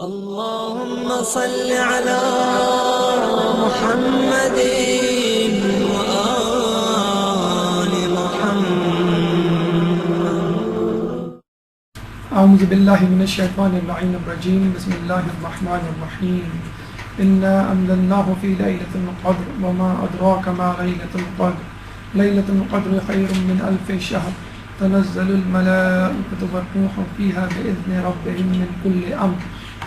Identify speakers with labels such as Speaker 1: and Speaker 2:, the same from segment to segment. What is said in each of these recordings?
Speaker 1: اللهم صل على محمد وآل محمد.
Speaker 2: اعوذ باللہ من الشیطان اللعین الرجیم. بسم اللہ الرحمن الرحیم. انا انزلناه في ليلة القدر وما ادراك ما ليلة القدر ليلة القدر خير من 1000 شهر تنزل الملائكة والروح فيها بإذن ربهم من كل امر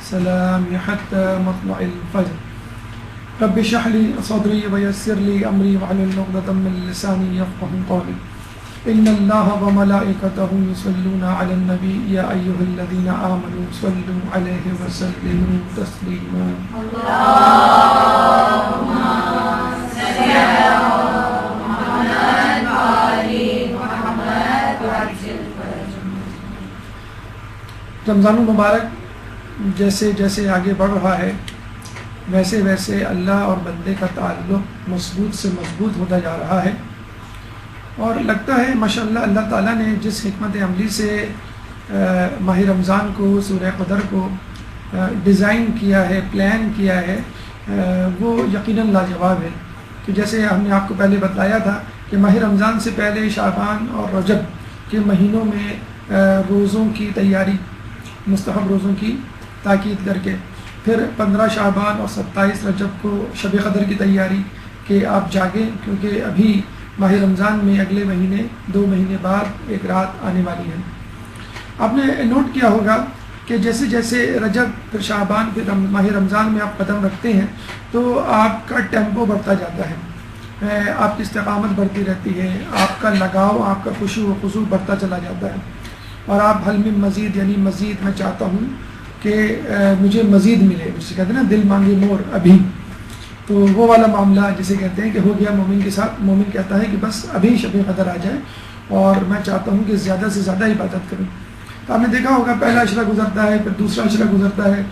Speaker 2: سلام حتى مطلع الفجر. رب اشرح لي صدري ويسر لي امري واحلل عقدة من لساني يفقهوا قولي. ان الله وملائكته يصلون على النبي يا ايها الذين امنوا صلوا عليه وسلموا تسليما.
Speaker 3: اللهم صل على محمد وآل محمد وعجل فرجهم.
Speaker 2: رمضان المبارک جیسے جیسے آگے بڑھ رہا ہے ویسے ویسے اللہ اور بندے کا تعلق مضبوط سے مضبوط ہوتا جا رہا ہے، اور لگتا ہے ماشاءاللہ اللہ تعالیٰ نے جس حکمت عملی سے ماہ رمضان کو، سورہ قدر کو ڈیزائن کیا ہے، پلان کیا ہے، وہ یقیناً لاجواب ہے. کہ جیسے ہم نے آپ کو پہلے بتایا تھا کہ ماہ رمضان سے پہلے شعبان اور رجب کے مہینوں میں روزوں کی تیاری، مستحب روزوں کی تاکید کر کے، پھر 15 شعبان اور 27 رجب کو شب قدر کی تیاری کہ آپ جاگیں، کیونکہ ابھی ماہ رمضان میں اگلے مہینے 2 مہینے بعد ایک رات آنے والی ہے. آپ نے نوٹ کیا ہوگا کہ جیسے جیسے رجب پھر شعبان پھر ماہ رمضان میں آپ قدم رکھتے ہیں تو آپ کا ٹیمپو بڑھتا جاتا ہے، آپ کی استقامت بڑھتی رہتی ہے، آپ کا لگاؤ، آپ کا خشوع و خضوع بڑھتا چلا جاتا ہے، اور آپ حل من مزید یعنی مزید میں چاہتا ہوں کہ مجھے مزید ملے، جسے کہتے ہیں نا دل مانگے مور ابھی، تو وہ والا معاملہ جسے کہتے ہیں کہ ہو گیا مومن کے ساتھ. مومن کہتا ہے کہ بس ابھی شب قدر آ جائے اور میں چاہتا ہوں کہ زیادہ سے زیادہ عبادت کروں. تو آپ نے دیکھا ہوگا پہلا عشرہ گزرتا ہے، پھر دوسرا عشرہ گزرتا ہے،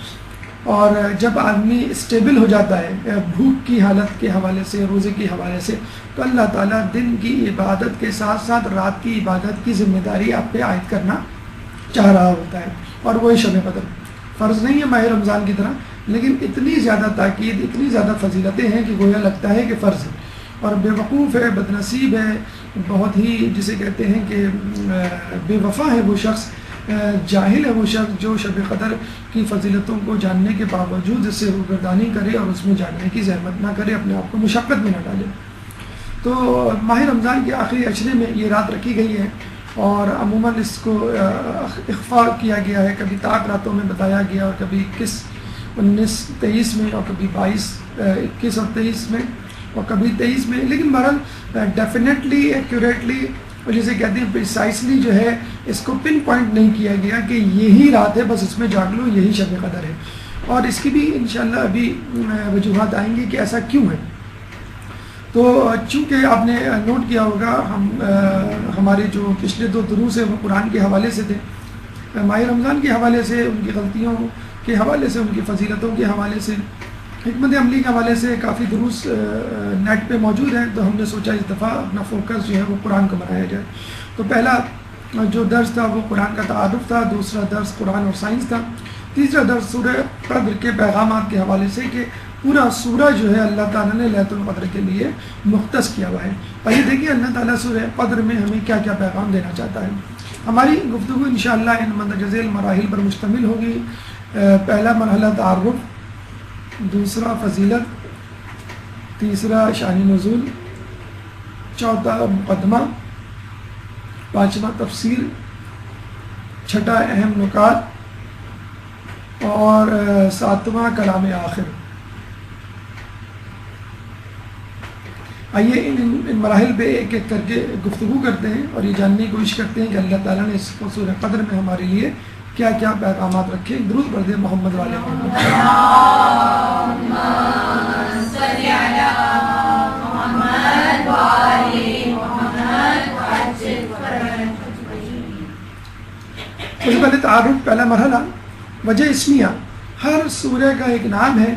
Speaker 2: اور جب آدمی اسٹیبل ہو جاتا ہے بھوک کی حالت کے حوالے سے، روزے کے حوالے سے، تو اللہ تعالیٰ دن کی عبادت کے ساتھ ساتھ رات کی عبادت کی ذمہ داری آپ پہ عائد کرنا چاہ رہا ہوتا ہے. اور وہی شب قدر فرض نہیں ہے ماہ رمضان کی طرح، لیکن اتنی زیادہ تاکید، اتنی زیادہ فضیلتیں ہیں کہ گویا لگتا ہے کہ فرض ہے. اور بے وقوف ہے، بد نصیب ہے، بہت ہی جسے کہتے ہیں کہ بے وفا ہے وہ شخص، جاہل ہے وہ شخص جو شب قدر کی فضیلتوں کو جاننے کے باوجود اس سے روگردانی کرے اور اس میں جاننے کی زحمت نہ کرے، اپنے آپ کو مشقت میں نہ ڈالے. تو ماہ رمضان کے آخری عشرے میں یہ رات رکھی گئی ہے، اور عموماً اس کو اخفاء کیا گیا ہے، کبھی طاق راتوں میں بتایا گیا، اور کبھی 21، 19، 23 میں، اور کبھی 22، 21 اور 23 میں، اور کبھی 23 میں. لیکن بہرحال ڈیفینیٹلی، ایکوریٹلی، اور جسے کہتے ہیں پریسائسلی جو ہے اس کو پن پوائنٹ نہیں کیا گیا کہ یہی رات ہے بس اس میں جاگ لو، یہی شب قدر ہے. اور اس کی بھی انشاءاللہ ابھی وجوہات آئیں گی کہ ایسا کیوں ہے. تو چونکہ آپ نے نوٹ کیا ہوگا ہمارے جو پچھلے 2 دروس ہیں وہ قرآن کے حوالے سے تھے، ماہ رمضان کے حوالے سے، ان کی غلطیوں کے حوالے سے، ان کی فضیلتوں کے حوالے سے، حکمت عملی کے حوالے سے کافی دروس نیٹ پہ موجود ہیں. تو ہم نے سوچا اس دفعہ اپنا فوکس جو ہے وہ قرآن کو بنایا جائے. تو پہلا جو درس تھا وہ قرآن کا تعارف تھا، دوسرا درس قرآن اور سائنس تھا، تیسرا درس سورہ قدر کے پیغامات کے حوالے سے کہ پورا سورہ جو ہے اللہ تعالیٰ نے لیلۃ القدر کے لیے مختص کیا ہوا ہے. آئیے دیکھیے اللہ تعالیٰ سورہ قدر میں ہمیں کیا کیا پیغام دینا چاہتا ہے. ہماری گفتگو انشاءاللہ ان مندرجہ مراحل پر مشتمل ہوگی. پہلا مرحلہ تعارف، دوسرا فضیلت، تیسرا شان نزول، چوتھا مقدمہ، پانچواں تفسیر، چھٹا اہم نکات، اور ساتواں کلام آخر. آئیے ان مراحل پہ ایک ایک کر کے گفتگو کرتے ہیں اور یہ جاننے کی کوشش کرتے ہیں کہ اللہ تعالیٰ نے اس سورہ قدر میں ہمارے لیے کیا کیا پیغامات رکھے. درود پڑھ دیں محمد والے محمد.
Speaker 3: اللهم صل على محمد وآل محمد وعجل فرجهم.
Speaker 2: اس سے پہلے تعارف، پہلا مرحلہ وجہ اسمیہ. ہر سورہ کا ایک نام ہے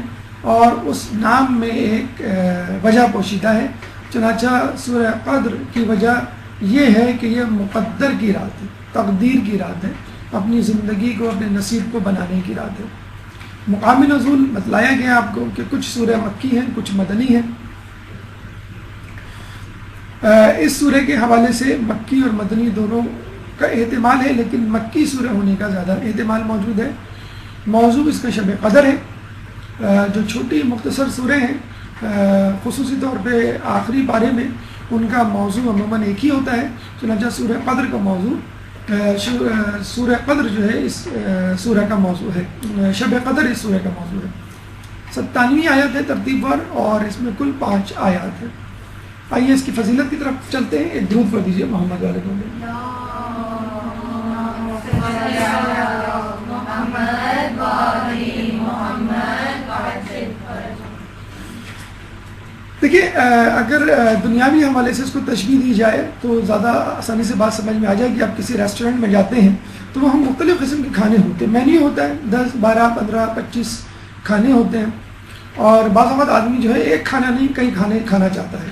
Speaker 2: اور اس نام میں ایک وجہ پوشیدہ ہے. چنانچہ سورہ قدر کی وجہ یہ ہے کہ یہ مقدر کی رات ہے، تقدیر کی رات ہے، اپنی زندگی کو، اپنے نصیب کو بنانے کی رات ہے. مقامی نزول بتلایا گیا آپ کو کہ کچھ سورہ مکی ہیں، کچھ مدنی ہیں۔ اس سورہ کے حوالے سے مکی اور مدنی دونوں کا احتمال ہے، لیکن مکی سورہ ہونے کا زیادہ احتمال موجود ہے۔ موضوع اس کا شب قدر ہے۔ جو چھوٹی مختصر سورہ ہیں خصوصی طور پہ آخری پارے میں ان کا موضوع عموماً ایک ہی ہوتا ہے، چنانچہ سورہ قدر کا موضوع سورہ قدر جو ہے اس سورہ کا موضوع ہے، شب قدر اس سورہ کا موضوع ہے۔ 97 آیات ہے ترتیب پر، اور اس میں کل 5 آیات ہیں۔ آئیے اس کی فضیلت کی طرف چلتے ہیں۔ ایک درود پڑھ دیجیے محمد والے کو۔ دیکھیے اگر دنیاوی حوالے سے اس کو تشبیہ دی جائے تو زیادہ آسانی سے بات سمجھ میں آ جائے کہ آپ کسی ریسٹورنٹ میں جاتے ہیں تو وہاں مختلف قسم کے کھانے ہوتے ہیں، مینیو ہوتا ہے، 10 12 15 25 کھانے ہوتے ہیں، اور بعض اوقات آدمی جو ہے ایک کھانا نہیں کئی کھانے کھانا چاہتا ہے۔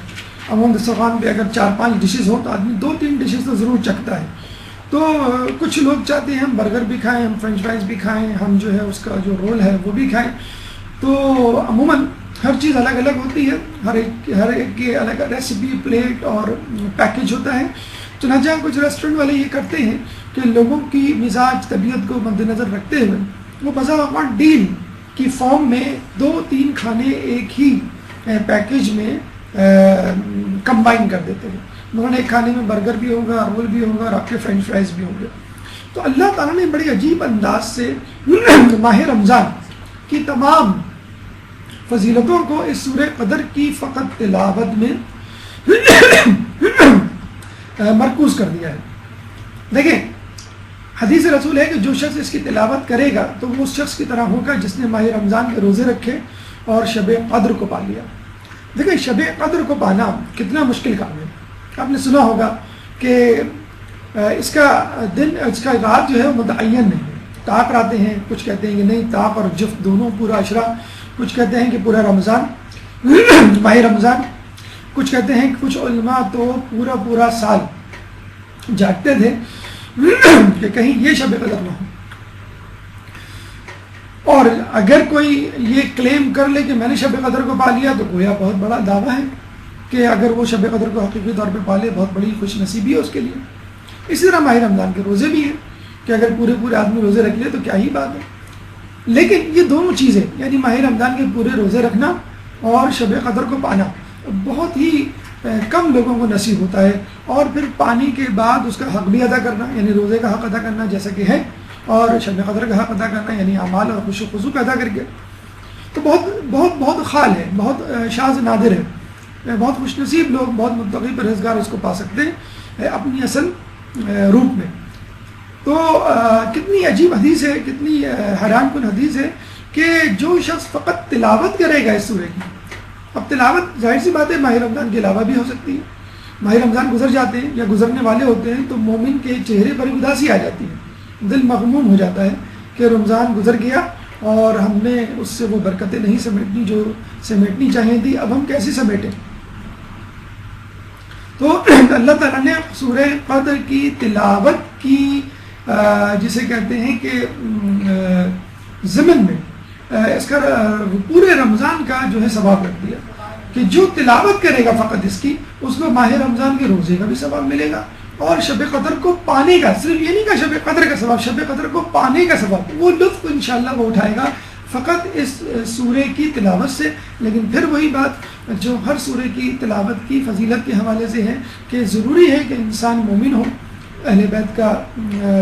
Speaker 2: عموماً دسترخوان پہ اگر 4-5 ڈشز ہوں تو آدمی 2-3 ڈشز تو ضرور چکھتا ہے۔ تو کچھ لوگ چاہتے ہیں ہم برگر بھی کھائیں، ہم فرینچ فرائز بھی کھائیں، ہم جو ہے اس کا جو رول ہے وہ بھی کھائیں۔ تو عموماً ہر چیز الگ الگ ہوتی ہے، ہر ایک کی الگ ریسیپی، پلیٹ اور پیکج ہوتا ہے۔ چنانچہ کچھ ریسٹورنٹ والے یہ کرتے ہیں کہ لوگوں کی مزاج طبیعت کو مد نظر رکھتے ہوئے وہ بسا اوقات ڈیل کی فارم میں 2-3 کھانے ایک ہی پیکج میں کمبائن کر دیتے ہیں۔ انہوں نے ایک کھانے میں برگر بھی ہوگا، رول بھی ہوگا، اور آپ کے فرینچ فرائز بھی ہوں گے۔ تو اللہ تعالیٰ نے بڑی عجیب انداز سے ماہ رمضان کی تمام فضیلتوں کو اس سورہ قدر کی فقط تلاوت میں مرکوز کر دیا ہے۔ دیکھیں حدیث رسول ہے کہ جو شخص اس کی تلاوت کرے گا تو وہ اس شخص کی طرح ہوگا جس نے ماہ رمضان کے روزے رکھے اور شب قدر کو پا لیا۔ دیکھیں شب قدر کو پانا کتنا مشکل کام ہے۔ آپ نے سنا ہوگا کہ اس کا دن، اس کا رات جو ہے متعین نہیں ہے، طاق راتیں ہیں، کچھ کہتے ہیں کہ نہیں طاق اور جفت دونوں پورا عشرہ، کچھ کہتے ہیں کہ پورا رمضان ماہ رمضان، کچھ کہتے ہیں کہ کچھ علماء تو پورا سال جاگتے تھے کہ کہیں یہ شب قدر نہ ہو۔ اور اگر کوئی یہ کلیم کر لے کہ میں نے شب قدر کو پا لیا تو گویا بہت بڑا دعویٰ ہے کہ اگر وہ شب قدر کو حقیقی طور پہ پا لے بہت بڑی خوش نصیبی ہے اس کے لیے۔ اسی طرح ماہ رمضان کے روزے بھی ہیں کہ اگر پورے آدمی روزے رکھ لے تو کیا ہی بات ہے۔ لیکن یہ دونوں چیزیں یعنی ماہ رمضان کے پورے روزے رکھنا اور شب قدر کو پانا بہت ہی کم لوگوں کو نصیب ہوتا ہے، اور پھر پانی کے بعد اس کا حق بھی ادا کرنا یعنی روزے کا حق ادا کرنا جیسا کہ ہے، اور شب قدر کا حق ادا کرنا یعنی اعمال اور خوش و خضوع پیدا کر کے، تو بہت خال ہے، بہت شاذ نادر ہے۔ بہت خوش نصیب لوگ، بہت متقی پرہیزگار اس کو پا سکتے ہیں اپنی اصل روپ میں۔ تو کتنی عجیب حدیث ہے، کتنی حیران کن حدیث ہے کہ جو شخص فقط تلاوت کرے گا اس سورہ کی، اب تلاوت ظاہر سی بات ہے ماہ رمضان کے علاوہ بھی ہو سکتی ہے۔ ماہ رمضان گزر جاتے ہیں یا گزرنے والے ہوتے ہیں تو مومن کے چہرے پر اداسی آ جاتی ہے، دل مغموم ہو جاتا ہے کہ رمضان گزر گیا اور ہم نے اس سے وہ برکتیں نہیں سمیٹنی جو سمیٹنی چاہیے تھی، اب ہم کیسے سمیٹیں۔ تو اللہ تعالیٰ نے سورہ قدر کی تلاوت کی جسے کہتے ہیں کہ ضمن میں اس کا پورے رمضان کا جو ہے ثواب رکھ دیا کہ جو تلاوت کرے گا فقط اس کی، اس کو ماہ رمضان کے روزے کا بھی ثواب ملے گا، اور شب قدر کو پانے کا، صرف یہ نہیں کہ شب قدر کا ثواب، شب قدر کو پانے کا ثواب، وہ لطف انشاءاللہ وہ اٹھائے گا فقط اس سورہ کی تلاوت سے۔ لیکن پھر وہی بات جو ہر سورہ کی تلاوت کی فضیلت کے حوالے سے ہے کہ ضروری ہے کہ انسان مومن ہو، اہل بیت کا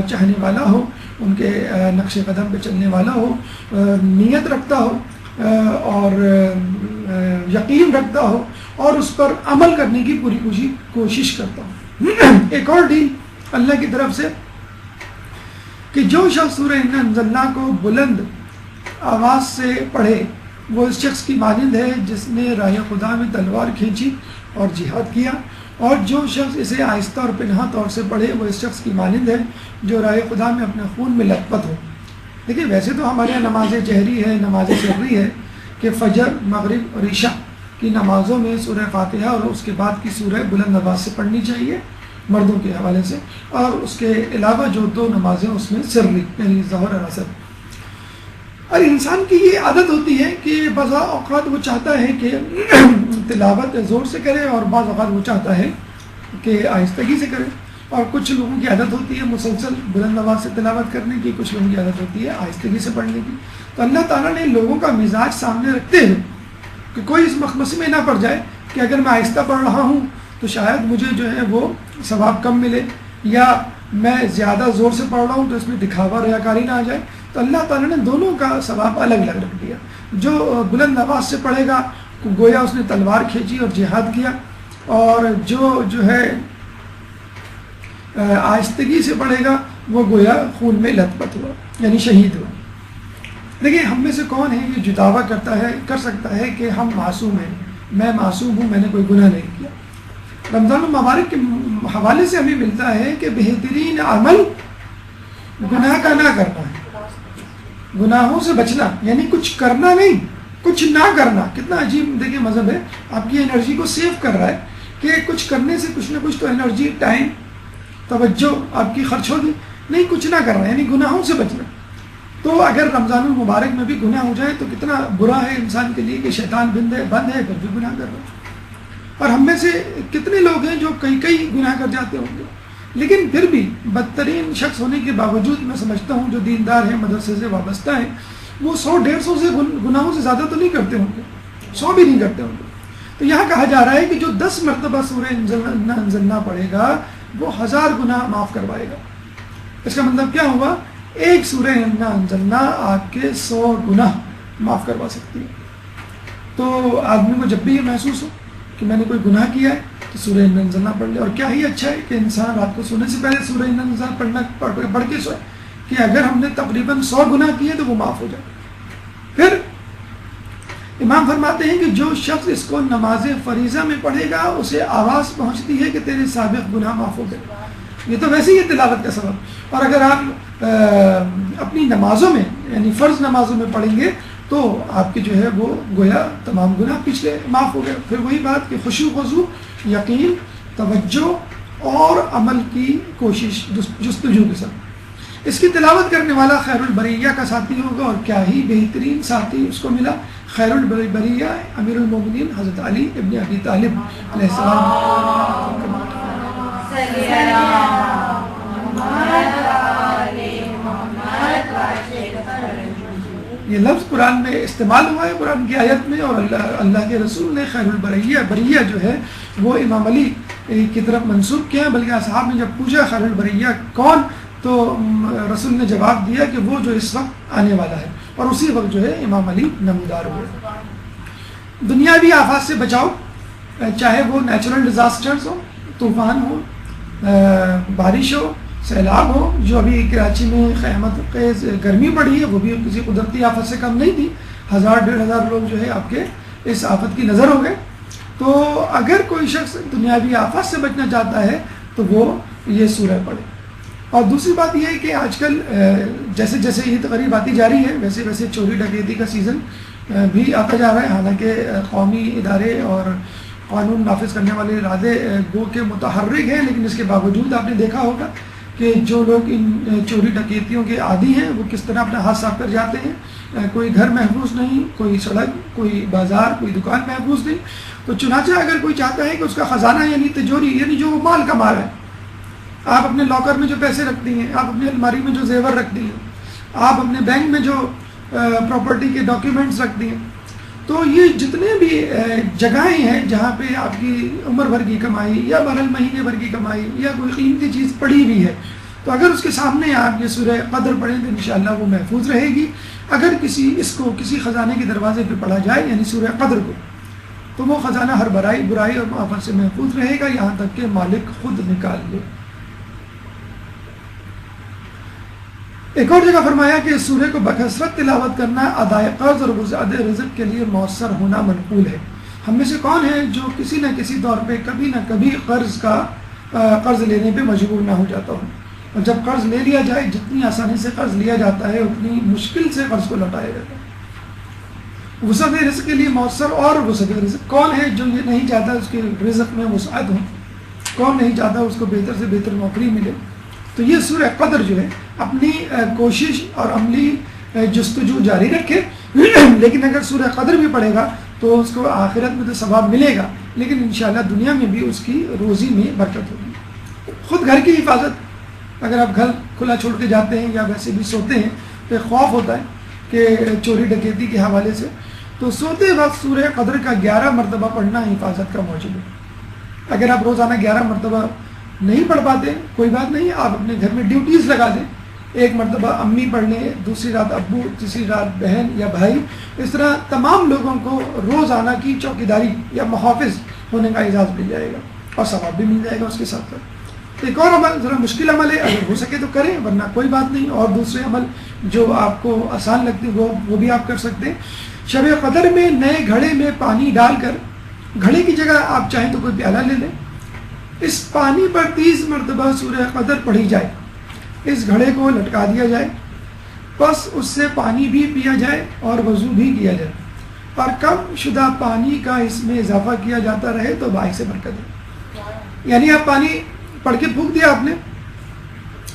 Speaker 2: چاہنے والا ہو، ان کے نقش قدم پہ چلنے والا ہو، نیت رکھتا ہو اور یقین رکھتا ہو اور اس پر عمل کرنے کی پوری کوشش کرتا ہو۔ ایک اور ڈیل اللہ کی طرف سے کہ جو شخص سورہ انا انزلنا کو بلند آواز سے پڑھے وہ اس شخص کی مانند ہے جس نے راہ خدا میں تلوار کھینچی اور جہاد کیا، اور جو شخص اسے آہستہ اور پنہا طور سے پڑھے وہ اس شخص کی مانند ہے جو راہ خدا میں اپنے خون میں لت پت ہو۔ دیکھیے ویسے تو ہمارے یہاں نماز جہری ہے، نماز سری ہے کہ فجر، مغرب اور عشاء کی نمازوں میں سورہ فاتحہ اور اس کے بعد کی سورہ بلند آواز سے پڑھنی چاہیے مردوں کے حوالے سے، اور اس کے علاوہ جو 2 نمازیں اس میں سری یعنی ظہر اور عصر۔ اور انسان کی یہ عادت ہوتی ہے کہ بعض اوقات وہ چاہتا ہے کہ تلاوت زور سے کرے اور بعض اوقات وہ چاہتا ہے کہ آہستگی سے کرے، اور کچھ لوگوں کی عادت ہوتی ہے مسلسل بلند آواز سے تلاوت کرنے کی، کچھ لوگوں کی عادت ہوتی ہے آہستگی سے پڑھنے کی۔ تو اللہ تعالیٰ نے لوگوں کا مزاج سامنے رکھتے ہوئے کہ کوئی اس مخمصے میں نہ پڑ جائے کہ اگر میں آہستہ پڑھ رہا ہوں تو شاید مجھے جو ہے وہ ثواب کم ملے، یا میں زیادہ زور سے پڑھ رہا ہوں تو اس میں دکھاوا ریاکاری نہ آ جائے۔ تو اللہ تعالیٰ نے دونوں کا ثواب الگ الگ رکھ دیا۔ جو بلند آواز سے پڑھے گا گویا اس نے تلوار کھینچی اور جہاد کیا، اور جو ہے آہستگی سے پڑھے گا وہ گویا خون میں لت پت ہوا، یعنی شہید ہوا۔ دیکھیں ہم میں سے کون ہے یہ جو دعویٰ کر سکتا ہے کہ ہم معصوم ہیں، میں معصوم ہوں، میں نے کوئی گناہ نہیں کیا۔ رمضان المبارک کے حوالے سے ہمیں ملتا ہے کہ بہترین عمل گناہ کا نہ کرنا ہے، گناہوں سے بچنا، یعنی کچھ کرنا نہیں، کچھ نہ کرنا۔ کتنا عجیب دیکھیں مذہب ہے، آپ کی انرجی کو سیو کر رہا ہے کہ کچھ کرنے سے کچھ نہ کچھ تو انرجی، ٹائم، توجہ آپ کی خرچ ہوگی، نہیں کچھ نہ کرنا، یعنی گناہوں سے بچنا۔ تو اگر رمضان المبارک میں بھی گناہ ہو جائے تو کتنا برا ہے انسان کے لیے کہ شیطان بند ہے پھر بھی گناہ کر رہا ہے۔ اور ہم میں سے کتنے لوگ ہیں جو کئی گناہ کر جاتے ہوں گے، لیکن پھر بھی بدترین شخص ہونے کے باوجود میں سمجھتا ہوں جو دیندار ہیں، مدرسے سے وابستہ ہیں، وہ 100-150 سے گناہوں سے زیادہ تو نہیں کرتے ہوں گے، 100 بھی نہیں کرتے ہوں گے۔ تو یہاں کہا جا رہا ہے کہ جو 10 مرتبہ سورہ انزلنا پڑھے گا وہ 1000 گناہ معاف کروائے گا۔ اس کا مطلب کیا ہوا؟ ایک سورہ انزلنا آپ کے 100 گناہ معاف کروا سکتی ہے۔ تو آدمی کو جب بھی یہ محسوس ہو کہ میں نے کوئی گناہ کیا ہے تو سورہ انزلنا پڑھ لے، اور کیا ہی اچھا ہے کہ انسان رات کو سونے سے پہلے سورہ انزلنا پڑھ کے سوئے کہ اگر ہم نے تقریباً 100 گناہ کیے تو وہ معاف ہو جائے۔ پھر امام فرماتے ہیں کہ جو شخص اس کو نماز فریضہ میں پڑھے گا اسے آواز پہنچتی ہے کہ تیرے سابق گناہ معاف ہو گئے۔ یہ تو ویسے ہی ہے تلاوت کا سبب، اور اگر آپ اپنی نمازوں میں یعنی فرض نمازوں میں پڑھیں گے تو آپ کے جو ہے وہ گویا تمام گناہ پچھلے معاف ہو گئے۔ پھر وہی بات کہ خشوع خضوع، یقین، توجہ اور عمل کی کوشش، جستجو کے ساتھ اس کی تلاوت کرنے والا خیر البریہ کا ساتھی ہوگا، اور کیا ہی بہترین ساتھی اس کو ملا، خیر البریہ امیر المومنین حضرت علی ابن ابی طالب علیہ السلام۔ یہ لفظ قرآن میں استعمال ہوا ہے، قرآن کی آیت میں، اور اللہ کے رسول نے خیر البریہ، بریہ جو ہے وہ امام علی کی طرف منسوب کیا، بلکہ اصحاب نے جب پوچھا خیر البریہ کون، تو رسول نے جواب دیا کہ وہ جو اس وقت آنے والا ہے، اور اسی وقت جو ہے امام علی نمودار ہوئے۔ دنیاوی آفات سے بچاؤ، چاہے وہ نیچرل ڈیزاسٹرز ہو، طوفان ہو، بارش ہو، سیلاب ہو، جو ابھی کراچی میں قیامت خیز گرمی پڑی ہے وہ بھی کسی قدرتی آفت سے کم نہیں تھی، 1000-1500 لوگ جو ہے آپ کے اس آفت کی نظر ہو گئے۔ تو اگر کوئی شخص دنیاوی آفات سے بچنا چاہتا ہے تو وہ یہ سورہ پڑھے۔ اور دوسری بات یہ ہے کہ آج کل جیسے جیسے عید قریب آتی جا رہی ہے ویسے ویسے چوری ڈکیتی کا سیزن بھی آتا جا رہا ہے، حالانکہ قومی ادارے اور قانون نافذ کرنے والے ارادے گو کے متحرک ہیں، لیکن اس کے باوجود آپ نے دیکھا ہوگا کہ جو لوگ ان چوری ڈکیتیوں کے عادی ہیں وہ کس طرح اپنا ہاتھ صاف کر جاتے ہیں۔ کوئی گھر محفوظ نہیں، کوئی سڑک، کوئی بازار، کوئی دکان محفوظ نہیں۔ تو چنانچہ اگر کوئی چاہتا ہے کہ اس کا خزانہ یعنی تجوری، یعنی جو وہ مال کما رہا ہے، آپ اپنے لاکر میں جو پیسے رکھتی ہیں، آپ اپنی الماری میں جو زیور رکھتی ہیں، آپ اپنے بینک میں جو پراپرٹی کے ڈاکیومنٹس رکھتی ہیں، تو یہ جتنے بھی جگہیں ہیں جہاں پہ آپ کی عمر بھر کی کمائی یا بہرحال مہینے بھر کی کمائی یا کوئی قیمتی چیز پڑی ہوئی ہے، تو اگر اس کے سامنے آپ یہ سورہ قدر پڑھیں تو انشاءاللہ وہ محفوظ رہے گی۔ اگر اس کو کسی خزانے کے دروازے پہ پڑھا جائے یعنی سورہ قدر کو، تو وہ خزانہ ہر برائی اور آفت سے محفوظ رہے گا، یہاں تک کہ مالک خود نکال لے۔ ایک اور جگہ فرمایا کہ اس سورہ کو بکثرت تلاوت کرنا ادائے قرض اور وزاد رزق کے لیے مؤثر ہونا منقول ہے۔ ہم میں سے کون ہے جو کسی نہ کسی طور پہ کبھی نہ کبھی قرض لینے پہ مجبور نہ ہو جاتا ہو، اور جب قرض لے لیا جائے جتنی آسانی سے قرض لیا جاتا ہے اتنی مشکل سے قرض کو لوٹایا جاتا ہے۔ وسعت رزق کے لیے مؤثر، اور وسعت رزق کون ہے جو یہ نہیں چاہتا اس کے رزق میں وسعت ہو، کون نہیں چاہتا اس کو بہتر سے بہتر نوکری ملے۔ تو یہ سورہ قدر جو ہے اپنی کوشش اور عملی جستجو جاری رکھے لیکن اگر سورہ قدر بھی پڑھے گا تو اس کو آخرت میں تو ثواب ملے گا، لیکن انشاءاللہ دنیا میں بھی اس کی روزی میں برکت ہوگی۔ خود گھر کی حفاظت، اگر آپ گھر کھلا چھوڑ کے جاتے ہیں یا ویسے بھی سوتے ہیں تو خوف ہوتا ہے کہ چوری ڈکیتی کے حوالے سے، تو سوتے وقت سورہ قدر کا 11 مرتبہ پڑھنا حفاظت کا موجب ہے۔ اگر آپ روزانہ 11 مرتبہ نہیں پڑھ پاتے کوئی بات نہیں، آپ اپنے گھر میں ڈیوٹیز لگا دیں، ایک مرتبہ امی پڑھ لیں، دوسری رات ابو، تیسری رات بہن یا بھائی، اس طرح تمام لوگوں کو روزانہ کی چوکیداری یا محافظ ہونے کا اعزاز مل جائے گا اور ثواب بھی مل جائے گا اس کے ساتھ ساتھ۔ ایک اور عمل ذرا مشکل عمل ہے، اگر ہو سکے تو کریں ورنہ کوئی بات نہیں، اور دوسرے عمل جو آپ کو آسان لگتے وہ بھی آپ کر سکتے ہیں۔ شب قدر میں نئے گھڑے میں پانی ڈال کر، گھڑے کی جگہ آپ چاہیں تو کوئی پیالہ لے لیں، اس پانی پر 30 مرتبہ سورہ قدر پڑھی جائے، اس گھڑے کو لٹکا دیا جائے، بس اس سے پانی بھی پیا جائے اور وضو بھی کیا جائے، اور کم شدہ پانی کا اس میں اضافہ کیا جاتا رہے تو باعث برکت ہے۔ یعنی آپ پانی پڑھ کے پھونک دیا، آپ نے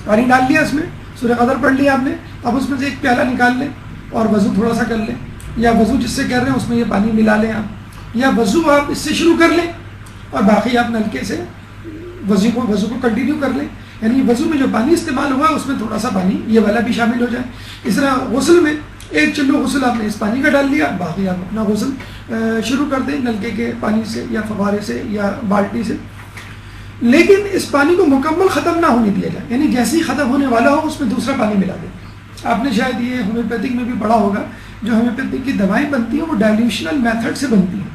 Speaker 2: پانی ڈال لیا، اس میں سورہ قدر پڑھ لیا آپ نے، اب اس میں سے ایک پیالہ نکال لیں اور وضو تھوڑا سا کر لیں، یا وضو جس سے کر رہے ہیں اس میں یہ پانی ملا لیں آپ، یا وضو آپ اس سے شروع کر لیں اور باقی آپ نلکے سے وضو کو کنٹینیو کر لیں، یعنی وضو میں جو پانی استعمال ہوا ہے اس میں تھوڑا سا پانی یہ والا بھی شامل ہو جائے۔ اس طرح غسل میں ایک چلو غسل آپ نے اس پانی کا ڈال لیا، باقی آپ اپنا غسل شروع کر دیں نلکے کے پانی سے یا فوارے سے یا بالٹی سے، لیکن اس پانی کو مکمل ختم نہ ہونے دیا جائے، یعنی جیسے ہی ختم ہونے والا ہو اس میں دوسرا پانی ملا دیں۔ آپ نے شاید یہ ہومیوپیتھک میں بھی پڑھا ہوگا، جو ہومیوپیتھک کی دوائیں بنتی ہیں وہ ڈائلیوشنل میتھڈ سے بنتی ہیں،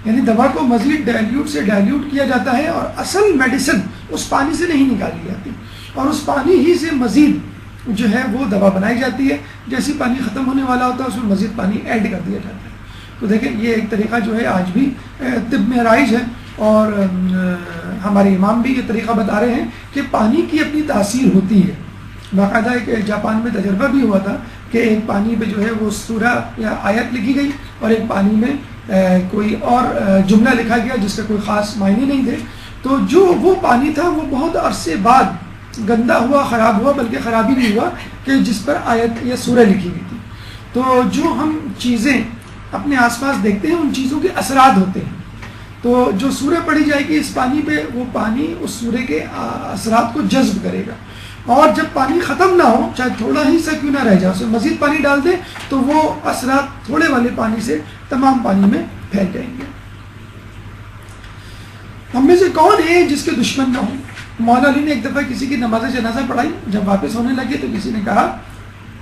Speaker 2: یعنی دوا کو مزید ڈائلیوٹ کیا جاتا ہے اور اصل میڈیسن اس پانی سے نہیں نکالی جاتی، اور اس پانی ہی سے مزید جو ہے وہ دوا بنائی جاتی ہے، جیسے پانی ختم ہونے والا ہوتا ہے اس میں مزید پانی ایڈ کر دیا جاتا ہے۔ تو دیکھیں یہ ایک طریقہ جو ہے آج بھی طب میں رائج ہے، اور ہمارے امام بھی یہ طریقہ بتا رہے ہیں کہ پانی کی اپنی تاثیر ہوتی ہے۔ باقاعدہ ایک جاپان میں تجربہ بھی ہوا تھا کہ ایک پانی پہ جو ہے وہ سورہ یا آیت لکھی گئی اور ایک پانی میں کوئی اور جملہ لکھا گیا جس کا کوئی خاص معنی نہیں تھے، تو جو وہ پانی تھا وہ بہت عرصے بعد گندا ہوا، خراب ہوا، بلکہ خرابی بھی ہوا کہ جس پر آیت یا سورہ لکھی گئی تھی۔ تو جو ہم چیزیں اپنے آس پاس دیکھتے ہیں ان چیزوں کے اثرات ہوتے ہیں، تو جو سورہ پڑھی جائے گی اس پانی پہ وہ پانی اس سورہ کے اثرات کو جذب کرے گا، اور جب پانی ختم نہ ہو چاہے تھوڑا ہی سا کیوں نہ رہ جائے، اس میں مزید پانی ڈال دیں تو وہ اثرات تھوڑے والے پانی سے تمام پانی میں پھیل جائیں گے۔ ہم میں سے کون ہے جس کے دشمن نہ ہوں؟ مولانا علی نے ایک دفعہ کسی کی نماز جنازہ پڑھائی، جب واپس ہونے لگے تو کسی نے کہا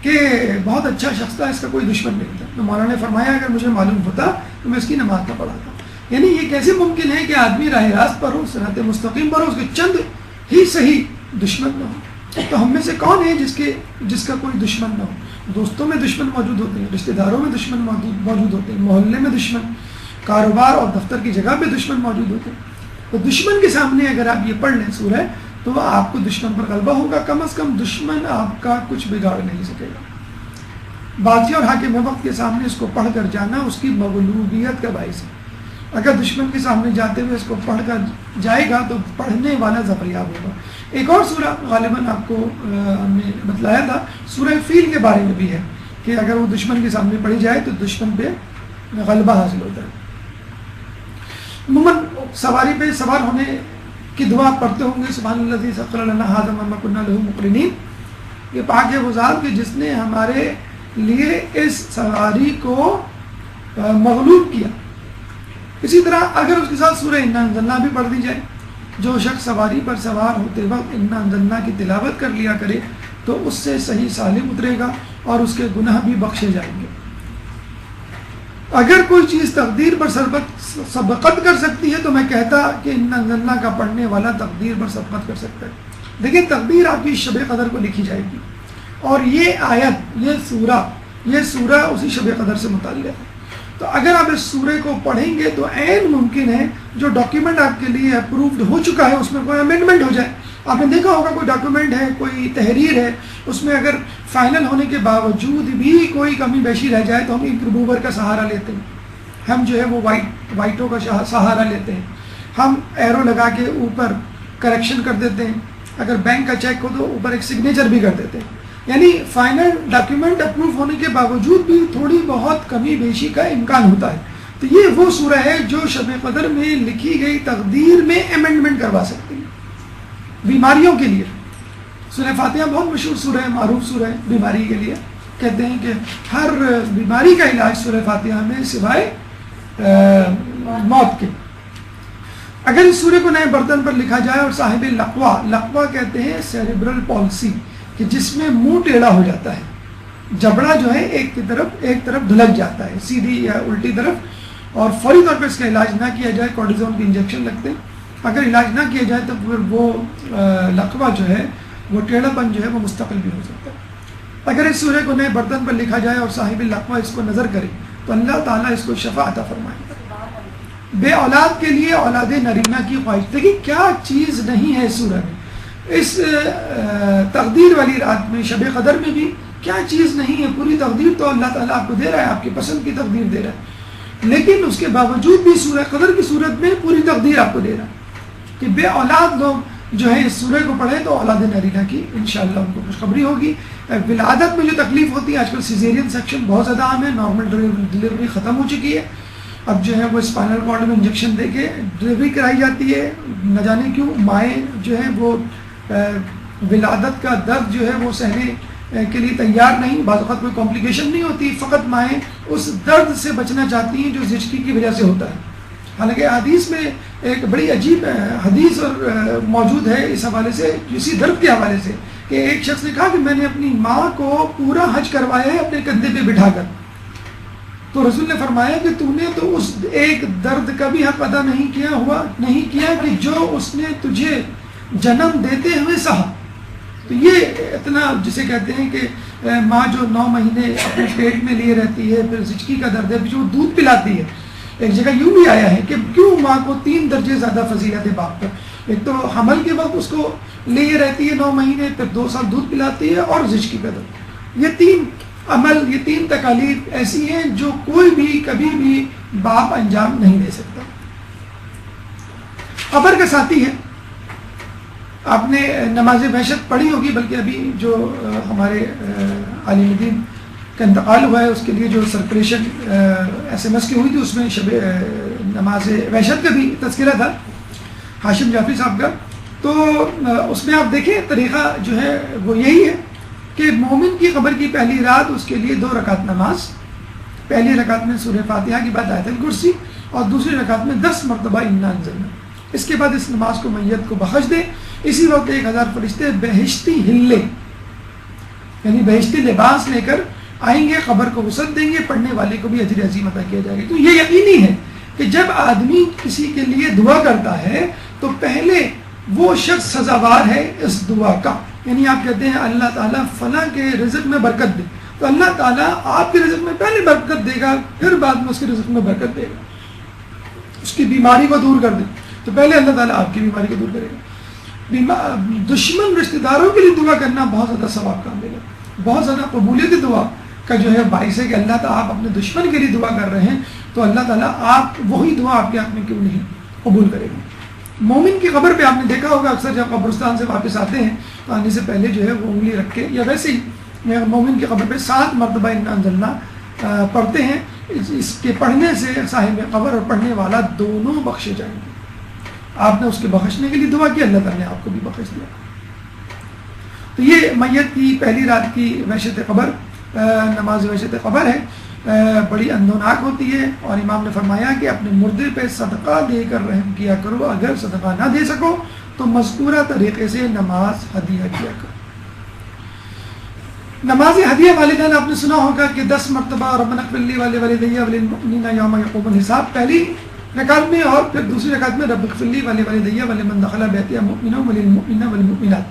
Speaker 2: کہ بہت اچھا شخص تھا، اس کا کوئی دشمن نہیں تھا۔ تو مولانا نے فرمایا اگر مجھے معلوم ہوتا تو میں اس کی نماز نہ پڑھاتا۔ یعنی یہ کیسے ممکن ہے کہ آدمی راہ راست پر ہو، صراط مستقیم پر ہو، اس کے چند ہی صحیح دشمن نہ ہو؟ تو ہم میں سے کون ہے جس کا کوئی دشمن نہ ہو؟ دوستوں میں دشمن موجود ہوتے ہیں، رشتہ داروں میں دشمن موجود ہوتے ہیں، محلے میں دشمن، کاروبار اور دفتر کی جگہ پہ دشمن موجود ہوتے ہیں۔ تو دشمن کے سامنے اگر آپ یہ پڑھ لیں سورہ تو آپ کو دشمن پر غلبہ ہوگا، کم از کم دشمن آپ کا کچھ بگاڑ نہیں سکے گا۔ بادشاہ اور حاکم وقت کے سامنے اس کو پڑھ کر جانا اس کی مغلوبیت کا باعث ہے۔ اگر دشمن کے سامنے جاتے ہوئے اس کو پڑھ کر جائے گا تو پڑھنے والا ظفریاب ہوگا۔ ایک اور سورہ غالباً آپ کو ہم نے بتلایا تھا، سورہ فیل کے بارے میں بھی ہے کہ اگر وہ دشمن کے سامنے پڑھی جائے تو دشمن پہ غلبہ حاصل ہوتا ہے۔ عموماً سواری پہ سوار ہونے کی دعا پڑھتے ہوں گے، سبحان الذی سخر لنا ھذا وما كنا له مقرنین، یہ پاک ہے وہ ذات کہ جس نے ہمارے لیے اس سواری کو مغلوب کیا۔ اسی طرح اگر اس کے ساتھ سورہ انا انزلنا بھی پڑھ دی جائے، جو شخص سواری پر سوار ہوتے وقت انا انزلنا کی تلاوت کر لیا کرے تو اس سے صحیح سالم اترے گا اور اس کے گناہ بھی بخشے جائیں گے۔ اگر کوئی چیز تقدیر پر سبقت کر سکتی ہے تو میں کہتا کہ انا انزلنا کا پڑھنے والا تقدیر پر سبقت کر سکتا ہے۔ دیکھیں تقدیر آپ کی شب قدر کو لکھی جائے گی، اور یہ آیت یہ سورہ اسی شب قدر سے متعلق ہے۔ تو اگر آپ اس سورہ کو پڑھیں گے تو عین ممکن ہے جو ڈاکیومنٹ آپ کے لیے اپرووڈ ہو چکا ہے اس میں کوئی امینڈمنٹ ہو جائے۔ آپ نے دیکھا ہوگا کوئی ڈاکیومنٹ ہے، کوئی تحریر ہے، اس میں اگر فائنل ہونے کے باوجود بھی کوئی کمی بیشی رہ جائے تو ہم امپروور کا سہارا لیتے ہیں، ہم جو ہے وہ وائٹوں کا سہارا لیتے ہیں، ہم ایرو لگا کے اوپر کریکشن کر دیتے ہیں، اگر بینک کا چیک ہو تو اوپر ایک سگنیچر بھی کر دیتے ہیں۔ یعنی فائنل ڈاکیومنٹ اپروو ہونے کے باوجود بھی تھوڑی بہت کمی بیشی کا امکان ہوتا ہے. تو یہ وہ سورہ ہے جو شب قدر میں لکھی گئی تقدیر میں امینڈمنٹ کروا سکتی ہے بیماریوں کے لیے. سورہ فاتحہ بہت مشہور سورہ ہے، معروف سورہ ہے بیماری کے لیے. کہتے ہیں کہ ہر بیماری کا علاج سورہ فاتحہ میں سوائے موت کے. اگر اس سورہ کو نئے برتن پر لکھا جائے اور صاحب لقوا کہتے ہیں سیریبرل پالسی، کہ جس میں منہ ٹیڑھا ہو جاتا ہے، جبڑا جو ہے ایک طرف دھلک جاتا ہے سیدھی یا الٹی طرف، اور فوری طور پہ اس کا علاج نہ کیا جائے کورٹیزون کے انجیکشن لگتے ہیں. اگر علاج نہ کیا جائے تو پھر وہ لقوا جو ہے، وہ ٹیڑھا پن جو ہے وہ مستقل بھی ہو سکتا ہے. اگر اس سورہ کو نئے برتن پر لکھا جائے اور صاحب لقوا اس کو نظر کرے تو اللہ تعالیٰ اس کو شفا عطا فرمائے. بے اولاد کے لیے اولاد نرینہ کی خواہش. دیکھیے کیا چیز نہیں ہے اس سورہ میں، اس تقدیر والی رات میں، شب قدر میں بھی کیا چیز نہیں ہے. پوری تقدیر تو اللہ تعالیٰ آپ کو دے رہا ہے، آپ کی پسند کی تقدیر دے رہا ہے، لیکن اس کے باوجود بھی سورہ قدر کی صورت میں پوری تقدیر آپ کو دے رہا ہے کہ بے اولاد لوگ جو ہے اس سورہ کو پڑھیں تو اولاد نرینہ کی انشاءاللہ ان کو خوشخبری ہوگی. ولادت میں جو تکلیف ہوتی ہے، آج کل سیزیرین سیکشن بہت زیادہ عام ہے، نارمل ڈلیوری ختم ہو چکی ہے. اب جو ہے وہ اسپائنل کارڈ میں انجیکشن دے کے ڈلیوری کرائی جاتی ہے. نہ جانے کیوں مائیں جو ہیں وہ ولادت کا درد جو ہے وہ سہنے کے لیے تیار نہیں. بعض اوقات کوئی کمپلیکیشن نہیں ہوتی، فقط مائیں اس درد سے بچنا چاہتی ہیں جو زچگی کی وجہ سے ہوتا ہے. حالانکہ حدیث میں ایک بڑی عجیب حدیث اور موجود ہے اس حوالے سے، اسی درد کے حوالے سے، کہ ایک شخص نے کہا کہ میں نے اپنی ماں کو پورا حج کروایا ہے اپنے کندھے پہ بٹھا کر. تو رسول نے فرمایا کہ تو نے تو اس ایک درد کا بھی حق ادا نہیں کیا کہ جو اس نے تجھے جنم دیتے ہوئے سہا. تو یہ اتنا جسے کہتے ہیں کہ ماں جو 9 مہینے اپنے پیٹ میں لیے رہتی ہے، پھر زچگی کا درد ہے، پھر جو دودھ پلاتی ہے. ایک جگہ یوں بھی آیا ہے کہ کیوں ماں کو 3 درجے زیادہ فضیلت ہے باپ پر. ایک تو حمل کے وقت اس کو لیے رہتی ہے 9 مہینے، پھر 2 سال دودھ پلاتی ہے، اور زچگی کا درد. یہ 3 عمل، یہ 3 تکالیف ایسی ہیں جو کوئی بھی کبھی بھی باپ انجام نہیں دے سکتا. قبر کا ساتھی ہے. آپ نے نماز وحشت پڑھی ہوگی، بلکہ ابھی جو ہمارے عالم دین کا انتقال ہوا ہے اس کے لیے جو سرکولیشن SMS کی ہوئی تھی، اس میں شب نماز وحشت کا بھی تذکرہ تھا ہاشم جعفری صاحب کا. تو اس میں آپ دیکھیں طریقہ جو ہے وہ یہی ہے کہ مومن کی قبر کی پہلی رات اس کے لیے 2 رکعت نماز. پہلی رکعت میں سورہ فاتحہ کے بعد آیت الکرسی، اور دوسری رکعت میں 10 مرتبہ انا انزلنا. اس کے بعد اس نماز کو میت کو بخش دے. اسی وقت 1000 فرشتے بہشتی ہلے، یعنی بہشتی لباس لے کر آئیں گے، قبر کو وسعت دیں گے، پڑھنے والے کو بھی اجر عظیم عطا کیا جائے گا. تو یہ یقینی ہے کہ جب آدمی کسی کے لیے دعا کرتا ہے تو پہلے وہ شخص سزاوار ہے اس دعا کا. یعنی آپ کہتے ہیں اللہ تعالیٰ فلاں کے رزق میں برکت دے، تو اللہ تعالیٰ آپ کے رزق میں پہلے برکت دے گا، پھر بعد میں اس کے رزق میں برکت دے گا. اس کی بیماری کو دور کر دے تو پہلے اللہ تعالیٰ آپ کی بیماری کو دور کرے گا. دشمن رشتہ داروں کے لیے دعا کرنا بہت زیادہ ثواب کا عمل ہے، بہت زیادہ قبولیت دعا کا جو ہے باعث ہے کہ اللہ تعالیٰ آپ اپنے دشمن کے لیے دعا کر رہے ہیں تو اللہ تعالیٰ آپ وہی دعا آپ کے حق میں کیوں نہیں قبول کرے گا. مومن کی قبر پہ آپ نے دیکھا ہوگا اکثر جب قبرستان سے واپس آتے ہیں تو آنے سے پہلے جو ہے وہ انگلی رکھ کے، یا ویسے ہی مومن کی قبر پہ 7 مرتبہ انا انزلنا پڑھتے ہیں. اس کے پڑھنے سے صاحب قبر اور پڑھنے والا دونوں بخشے جائیں گے. آپ نے اس کے بخشنے کے لیے دعا کی، اللہ تعالیٰ نے آپ کو بھی بخش دیا. تو یہ میت کی پہلی رات کی وحشت قبر، نماز وحشت قبر ہے، بڑی اندوناک ہوتی ہے. اور امام نے فرمایا کہ اپنے مردے پہ صدقہ دے کر رحم کیا کرو، اگر صدقہ نہ دے سکو تو مذکورہ طریقے سے نماز ہدیہ کیا کرو. نماز ہدیہ والدین آپ نے سنا ہوگا کہ 10 مرتبہ ربنا اغفر لی ولوالدی وللمؤمنین یوم یقوم الحساب پہلی رکعت میں، اور پھر دوسری رکعت میں رب اغفر لی ولوالدی ولمن دخل بیتی مؤمنا وللمؤمنین والمؤمنات.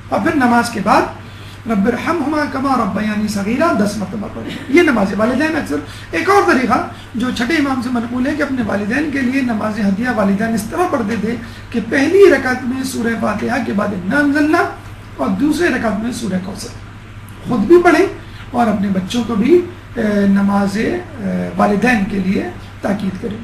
Speaker 2: اور پھر نماز کے بعد رب ارحمہما کما ربیانی صغیرا 10 مرتبہ پڑھیں. یہ نماز والدین. اکثر ایک اور طریقہ جو چھٹے امام سے منقول ہے کہ اپنے والدین کے لیے نماز ہدیہ والدین اس طرح پڑھتے تھے کہ پہلی رکعت میں سورہ فاتحہ کے بعد انا انزلنا، اور دوسرے رکعت میں سورہ کوثر. خود بھی پڑھیں اور اپنے بچوں کو بھی نماز والدین کے لیے تاکید کریں.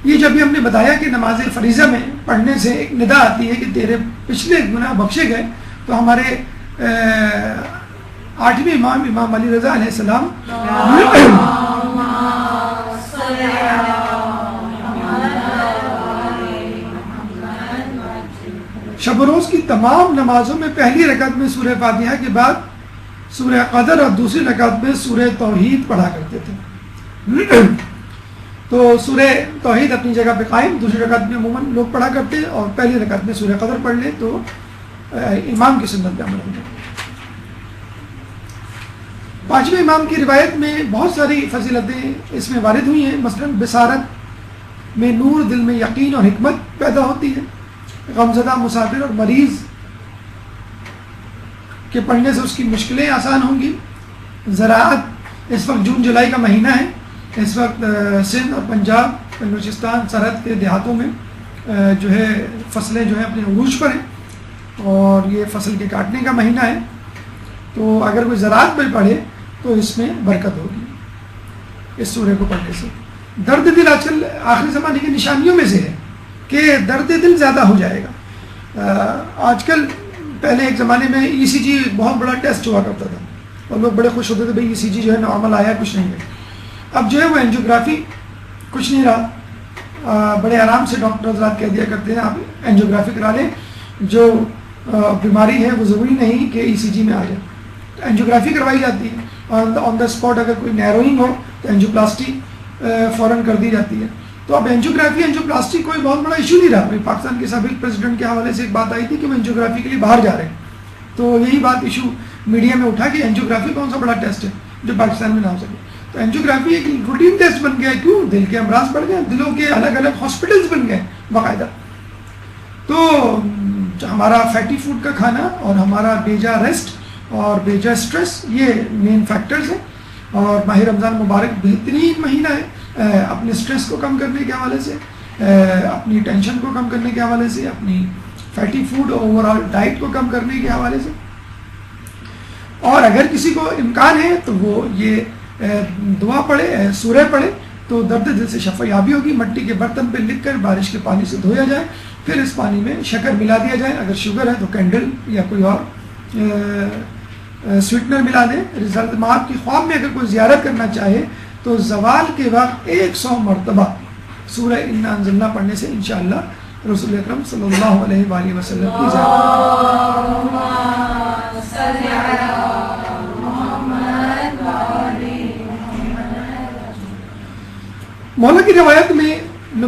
Speaker 2: یہ جب بھی ہم نے بتایا کہ نماز فریضہ میں پڑھنے سے ایک ندا آتی ہے کہ تیرے پچھلے گناہ بخشے گئے، تو ہمارے آٹھویں امام امام علی رضا علیہ السلام شب و روز کی تمام نمازوں میں پہلی رکعت میں سورہ فاتحہ کے بعد سورہ قدر اور دوسری رکعت میں سورہ توحید پڑھا کرتے تھے. تو سورہ توحید اپنی جگہ پہ قائم، دوسری رکعت میں عموماً لوگ پڑھا کرتے ہیں، اور پہلی رکعت میں سورہ قدر پڑھ لیں تو امام کی سنت پہ عمل ہوگا. پانچویں امام کی روایت میں بہت ساری فضیلتیں اس میں وارد ہوئی ہیں. مثلا بصارت میں نور، دل میں یقین اور حکمت پیدا ہوتی ہے. غمزدہ مسافر اور مریض کے پڑھنے سے اس کی مشکلیں آسان ہوں گی. زراعت، اس وقت جون جولائی کا مہینہ ہے، اس وقت سندھ اور پنجاب، بلوچستان سرحد کے دیہاتوں میں جو ہے فصلیں جو ہیں اپنے عروج پر ہیں، اور یہ فصل کے کاٹنے کا مہینہ ہے. تو اگر کوئی زراعت میں پڑھے تو اس میں برکت ہوگی اس سورہ کو پڑھنے سے. درد دل آج کل آخری زمانے کی نشانیوں میں سے ہے کہ درد دل زیادہ ہو جائے گا. آج کل پہلے ایک زمانے میں ای سی جی بہت بڑا ٹیسٹ ہوا کرتا تھا اور لوگ بڑے خوش ہوتے تھے بھائی ای سی جی جو ہے نارمل آیا، کچھ نہیں ہے. اب جو ہے وہ اینجیوگرافی کچھ نہیں رہا. بڑے آرام سے ڈاکٹر حضرات کہہ دیا کرتے ہیں آپ اینجیوگرافی کرا لیں، جو بیماری ہے وہ ضروری نہیں کہ ای سی جی میں آ جائے. تو اینجیوگرافی کروائی جاتی ہے، آن دا اسپاٹ اگر کوئی نیروئنگ ہو تو اینجیوپلاسٹی فوراً کر دی جاتی ہے. تو اب اینجیوپلاسٹی کوئی بہت بڑا ایشو نہیں رہا. پاکستان کے سابق پریزیڈنٹ کے حوالے سے ایک بات آئی تھی کہ وہ اینجیوگرافی کے لیے باہر جا رہے ہیں، تو یہی بات ایشو میڈیا میں اٹھا کہ اینجیوگرافی کون سا بڑا ٹیسٹ ہے جو پاکستان میں نہ ہو سکے. تو اینجیوگرافی ایک روٹین ٹیسٹ بن گیا. کیوں؟ دل کے امراض بڑھ گئے، دلوں کے الگ الگ ہاسپٹلس بن گئے باقاعدہ. تو ہمارا فیٹی فوڈ کا کھانا اور ہمارا بیجا ریسٹ اور بیجا اسٹریس یہ مین فیکٹرز ہیں. اور ماہ رمضان مبارک بہترین مہینہ ہے اپنے اسٹریس کو کم کرنے کے حوالے سے، اپنی ٹینشن کو کم کرنے کے حوالے سے، اپنی فیٹی فوڈ اور اوور آل ڈائٹ کو کم کرنے کے حوالے سے. اور اگر کسی کو امکان ہے تو وہ یہ دعا پڑھے، سورہ پڑھے تو درد دل سے شفا یابی ہوگی. مٹی کے برتن پہ لکھ کر بارش کے پانی سے دھویا جائے، پھر اس پانی میں شکر ملا دیا جائے. اگر شوگر ہے تو کینڈل یا کوئی اور سویٹنر ملا دیں. رزلٹ آپ کی خواب میں اگر کوئی زیارت کرنا چاہے تو زوال کے وقت 100 مرتبہ سورہ انا انزلنا پڑھنے سے انشاءاللہ رسول اکرم صلی اللہ علیہ وآلہ وسلم کی زیارت. مولا کی روایت میں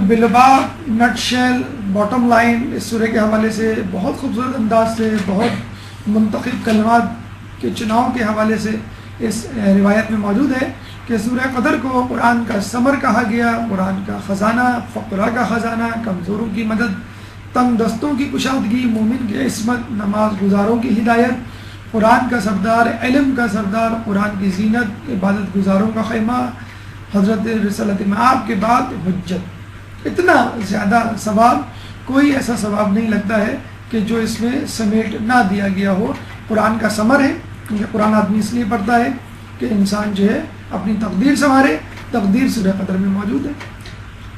Speaker 2: بلبا نٹ شیل باٹم لائن اس سورہ کے حوالے سے بہت خوبصورت انداز سے، بہت منتخب کلمات کے چناؤ کے حوالے سے اس روایت میں موجود ہے کہ سورہ قدر کو قرآن کا ثمر کہا گیا، قرآن کا خزانہ، فقراء کا خزانہ، کمزوروں کی مدد، تنگ دستوں کی کشادگی، مومن کی عصمت، نماز گزاروں کی ہدایت، قرآن کا سردار، علم کا سردار، قرآن کی زینت، عبادت گزاروں کا خیمہ، حضرت رسالت مآب کے بعد حجت. اتنا زیادہ ثواب، کوئی ایسا ثواب نہیں لگتا ہے کہ جو اس میں سمیٹ نہ دیا گیا ہو. قرآن کا ثمر ہے، کیونکہ قرآن آدمی اس لیے پڑھتا ہے کہ انسان جو ہے اپنی تقدیر سنوارے. تقدیر سورہ قدر میں موجود ہے.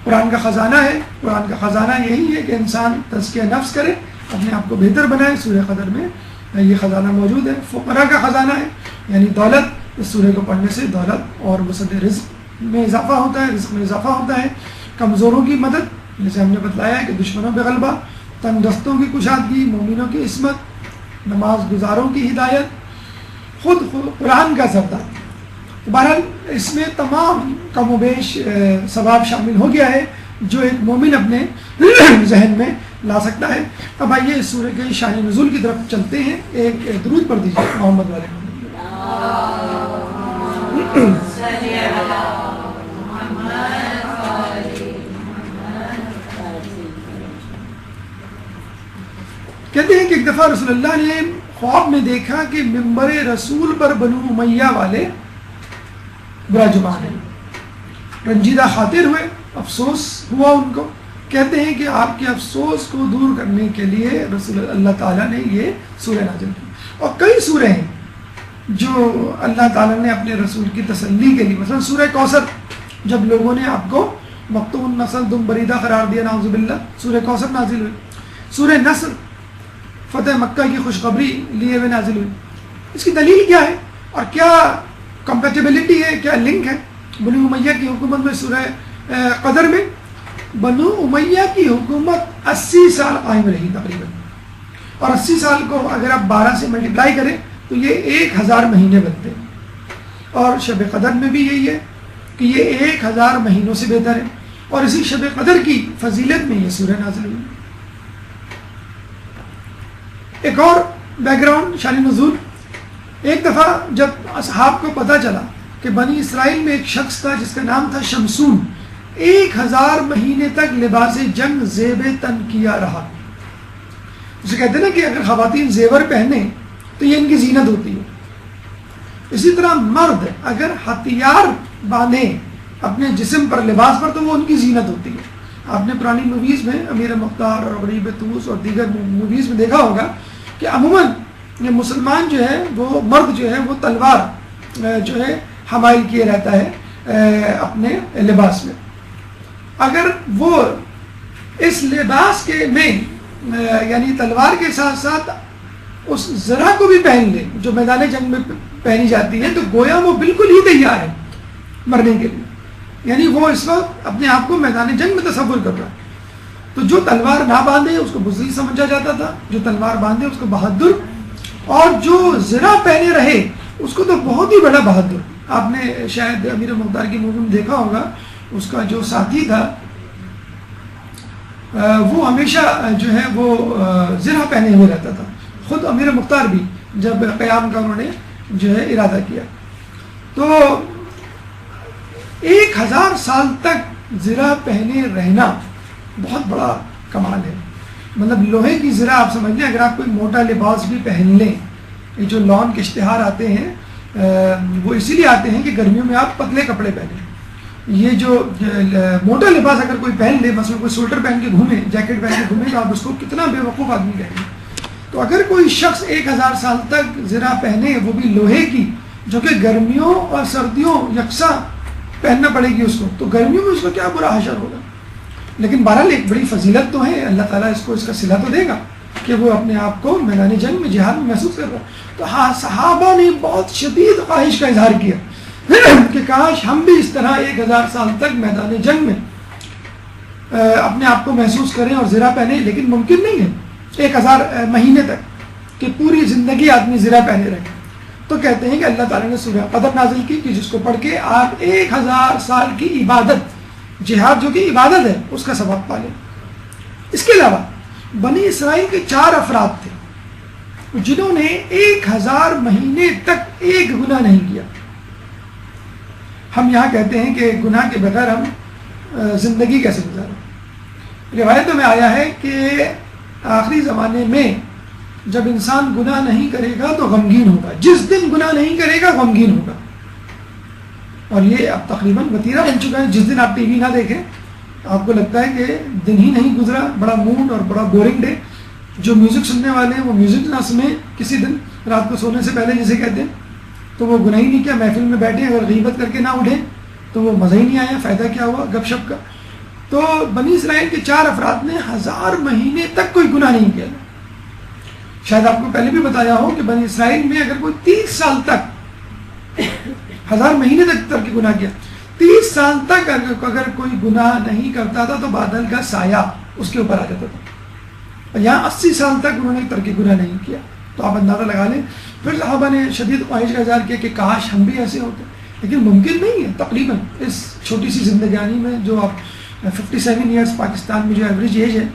Speaker 2: قرآن کا خزانہ ہے، قرآن کا خزانہ یہی ہے کہ انسان تزکیہ نفس کرے، اپنے آپ کو بہتر بنائے. سورہ قدر میں یہ خزانہ موجود ہے. فقراء کا خزانہ ہے، یعنی دولت. اس سورہ کو پڑھنے سے دولت اور وسعت رزق میں اضافہ ہوتا ہے، رزق میں اضافہ ہوتا ہے. کمزوروں کی مدد، جیسے ہم نے بتلایا ہے کہ دشمنوں پہ غلبہ، تنگ دستوں کی کشادگی، مومنوں کی عصمت، نماز گزاروں کی ہدایت، خود قرآن کا سردار. بہرحال اس میں تمام کم و بیش ثواب شامل ہو گیا ہے جو ایک مومن اپنے ذہن میں لا سکتا ہے. اب آئیے اس سورہ کے شان نزول کی طرف چلتے ہیں. ایک درود پڑھ دیجیے محمد والے محمد. کہتے ہیں کہ ایک دفعہ رسول اللہ نے خواب میں دیکھا کہ منبر رسول پر بنو امیہ والے براجمان ہیں. رنجیدہ خاطر ہوئے، افسوس ہوا ان کو. کہتے ہیں کہ آپ کے افسوس کو دور کرنے کے لیے رسول اللہ تعالیٰ نے یہ سورہ نازل کی. اور کئی سورے ہیں جو اللہ تعالیٰ نے اپنے رسول کی تسلی کے لیے، مثلا سورہ کوثر، جب لوگوں نے آپ کو مقتول النسل دم بریدہ قرار دیا، نعوذ باللہ، سورہ کوثر نازل ہوئی. سورہ نصر فتح مکہ کی خوشخبری لیے ہوئے نازل ہوئی. اس کی دلیل کیا ہے اور کیا کمپیٹیبلٹی ہے, کیا لنک ہے بنو امیہ کی حکومت میں سورہ قدر میں؟ بنو امیہ کی حکومت 80 سال قائم رہی تقریباً, اور 80 سال کو اگر آپ 12 سے ملٹیپلائی کریں تو یہ 1000 مہینے بنتے ہیں. اور شب قدر میں بھی یہی ہے کہ یہ 1000 مہینوں سے بہتر ہے, اور اسی شب قدر کی فضیلت میں یہ سورہ نازل ہوئی. ایک اور بیک گراؤنڈ شان نزول, ایک دفعہ جب اصحاب کو پتہ چلا کہ بنی اسرائیل میں ایک شخص تھا جس کا نام تھا شمسون, 1000 مہینے تک لباس جنگ زیب تن کیا رہا. اسے کہتے ہیں نا کہ اگر خواتین زیور پہنے تو یہ ان کی زینت ہوتی ہے, اسی طرح مرد اگر ہتھیار باندھے اپنے جسم پر, لباس پر, تو وہ ان کی زینت ہوتی ہے. آپ نے پرانی موویز میں امیر مختار اور غریب طوس اور دیگر موویز میں دیکھا ہوگا کہ عموماً مسلمان جو ہے وہ مرد جو ہے وہ تلوار جو ہے حمائل کیے رہتا ہے اپنے لباس میں. اگر وہ اس لباس کے میں یعنی تلوار کے ساتھ ساتھ اس زرہ کو بھی پہن لے جو میدان جنگ میں پہنی جاتی ہے, تو گویا وہ بالکل ہی تیار ہے مرنے کے لیے, یعنی وہ اس وقت اپنے آپ کو میدان جنگ میں تصور کر رہا ہے. تو جو تلوار نہ باندھے اس کو بزدل سمجھا جاتا تھا, جو تلوار باندھے اس کو بہادر, اور جو زرہ پہنے رہے اس کو تو بہت ہی بڑا بہادر. آپ نے شاید امیر مختار کی مووی میں دیکھا ہوگا, اس کا جو ساتھی تھا وہ ہمیشہ جو ہے وہ زرہ پہنے ہوئے رہتا تھا. خود امیر مختار بھی جب قیام کا انہوں نے جو ہے ارادہ کیا, تو 1000 سال تک زرہ پہنے رہنا بہت بڑا کمال ہے. مطلب لوہے کی زرہ آپ سمجھ لیں, اگر آپ کوئی موٹا لباس بھی پہن لیں, یہ جو لون کے اشتہار آتے ہیں وہ اسی لیے آتے ہیں کہ گرمیوں میں آپ پتلے کپڑے پہنیں. یہ جو موٹا لباس اگر کوئی پہن لے, مثلا کوئی سویٹر پہن کے گھومے, جیکٹ پہن کے گھومے, تو آپ اس کو کتنا بے وقوف آدمی کہیں گے. تو اگر کوئی شخص 1000 سال تک زرہ پہنے, وہ بھی لوہے کی, جو کہ گرمیوں اور سردیوں یکساں پہننا پڑے گی اس کو, تو گرمیوں میں اس کو کیا برا حشر ہوگا. لیکن بہرحال ایک بڑی فضیلت تو ہے, اللہ تعالیٰ اس کو اس کا صلہ تو دے گا کہ وہ اپنے آپ کو میدان جنگ میں جہاد میں محسوس کر رہا ہے. تو ہاں, صحابہ نے بہت شدید خواہش کا اظہار کیا کہ کاش ہم بھی اس طرح 1000 سال تک میدان جنگ میں اپنے آپ کو محسوس کریں اور زرہ پہنے. لیکن ممکن نہیں ہے 1000 مہینے تک کہ پوری زندگی آدمی زرہ پہنے رہے. تو کہتے ہیں کہ اللہ تعالیٰ نے سورہ قدر نازل کی کہ جس کو پڑھ کے آپ 1000 سال کی عبادت, جہاد جو کہ عبادت ہے, اس کا ثواب پا لیں. اس کے علاوہ بنی اسرائیل کے 4 افراد تھے جنہوں نے 1000 مہینے تک ایک گناہ نہیں کیا. ہم یہاں کہتے ہیں کہ گناہ کے بغیر ہم زندگی کیسے گزاریں. روایتوں میں آیا ہے کہ آخری زمانے میں جب انسان گناہ نہیں کرے گا تو غمگین ہوگا. جس دن گناہ نہیں کرے گا غمگین ہوگا. اور یہ اب تقریباً وتیرہ بن چکا ہے. جس دن آپ ٹی وی نہ دیکھیں آپ کو لگتا ہے کہ دن ہی نہیں گزرا, بڑا موڈ اور بڑا بورنگ ڈے. جو میوزک سننے والے ہیں وہ میوزک نہ سنیں کسی دن رات کو سونے سے پہلے جسے کہتے ہیں, تو وہ گناہ ہی نہیں کیا. محفل میں بیٹھے اگر غیبت کر کے نہ اٹھیں تو وہ مزہ ہی نہیں آیا, فائدہ کیا ہوا گپ شپ کا. تو بنی اسرائیل کے 4 افراد نے 1000 مہینے تک کوئی گناہ نہیں کیا. شاید آپ کو پہلے بھی بتایا ہو کہ بنی اسرائیل میں اگر کوئی 30 سال تک 1000 مہینے تک ترک گناہ کیا, 30 سال تک اگر کوئی گناہ نہیں کرتا تھا تو بادل کا سایہ اس کے اوپر آ جاتا تھا. یہاں 80 سال تک انہوں نے ترک گناہ نہیں کیا. تو آپ اندازہ لگا لیں. پھر صحابہ نے شدید خواہش کا اظہار کیا کہ کاش ہم بھی ایسے ہوتے, لیکن ممکن نہیں ہے. تقریباً اس چھوٹی سی زندگانی میں جو آپ 57 ایئرس پاکستان میں جو ایوریج ایج ہے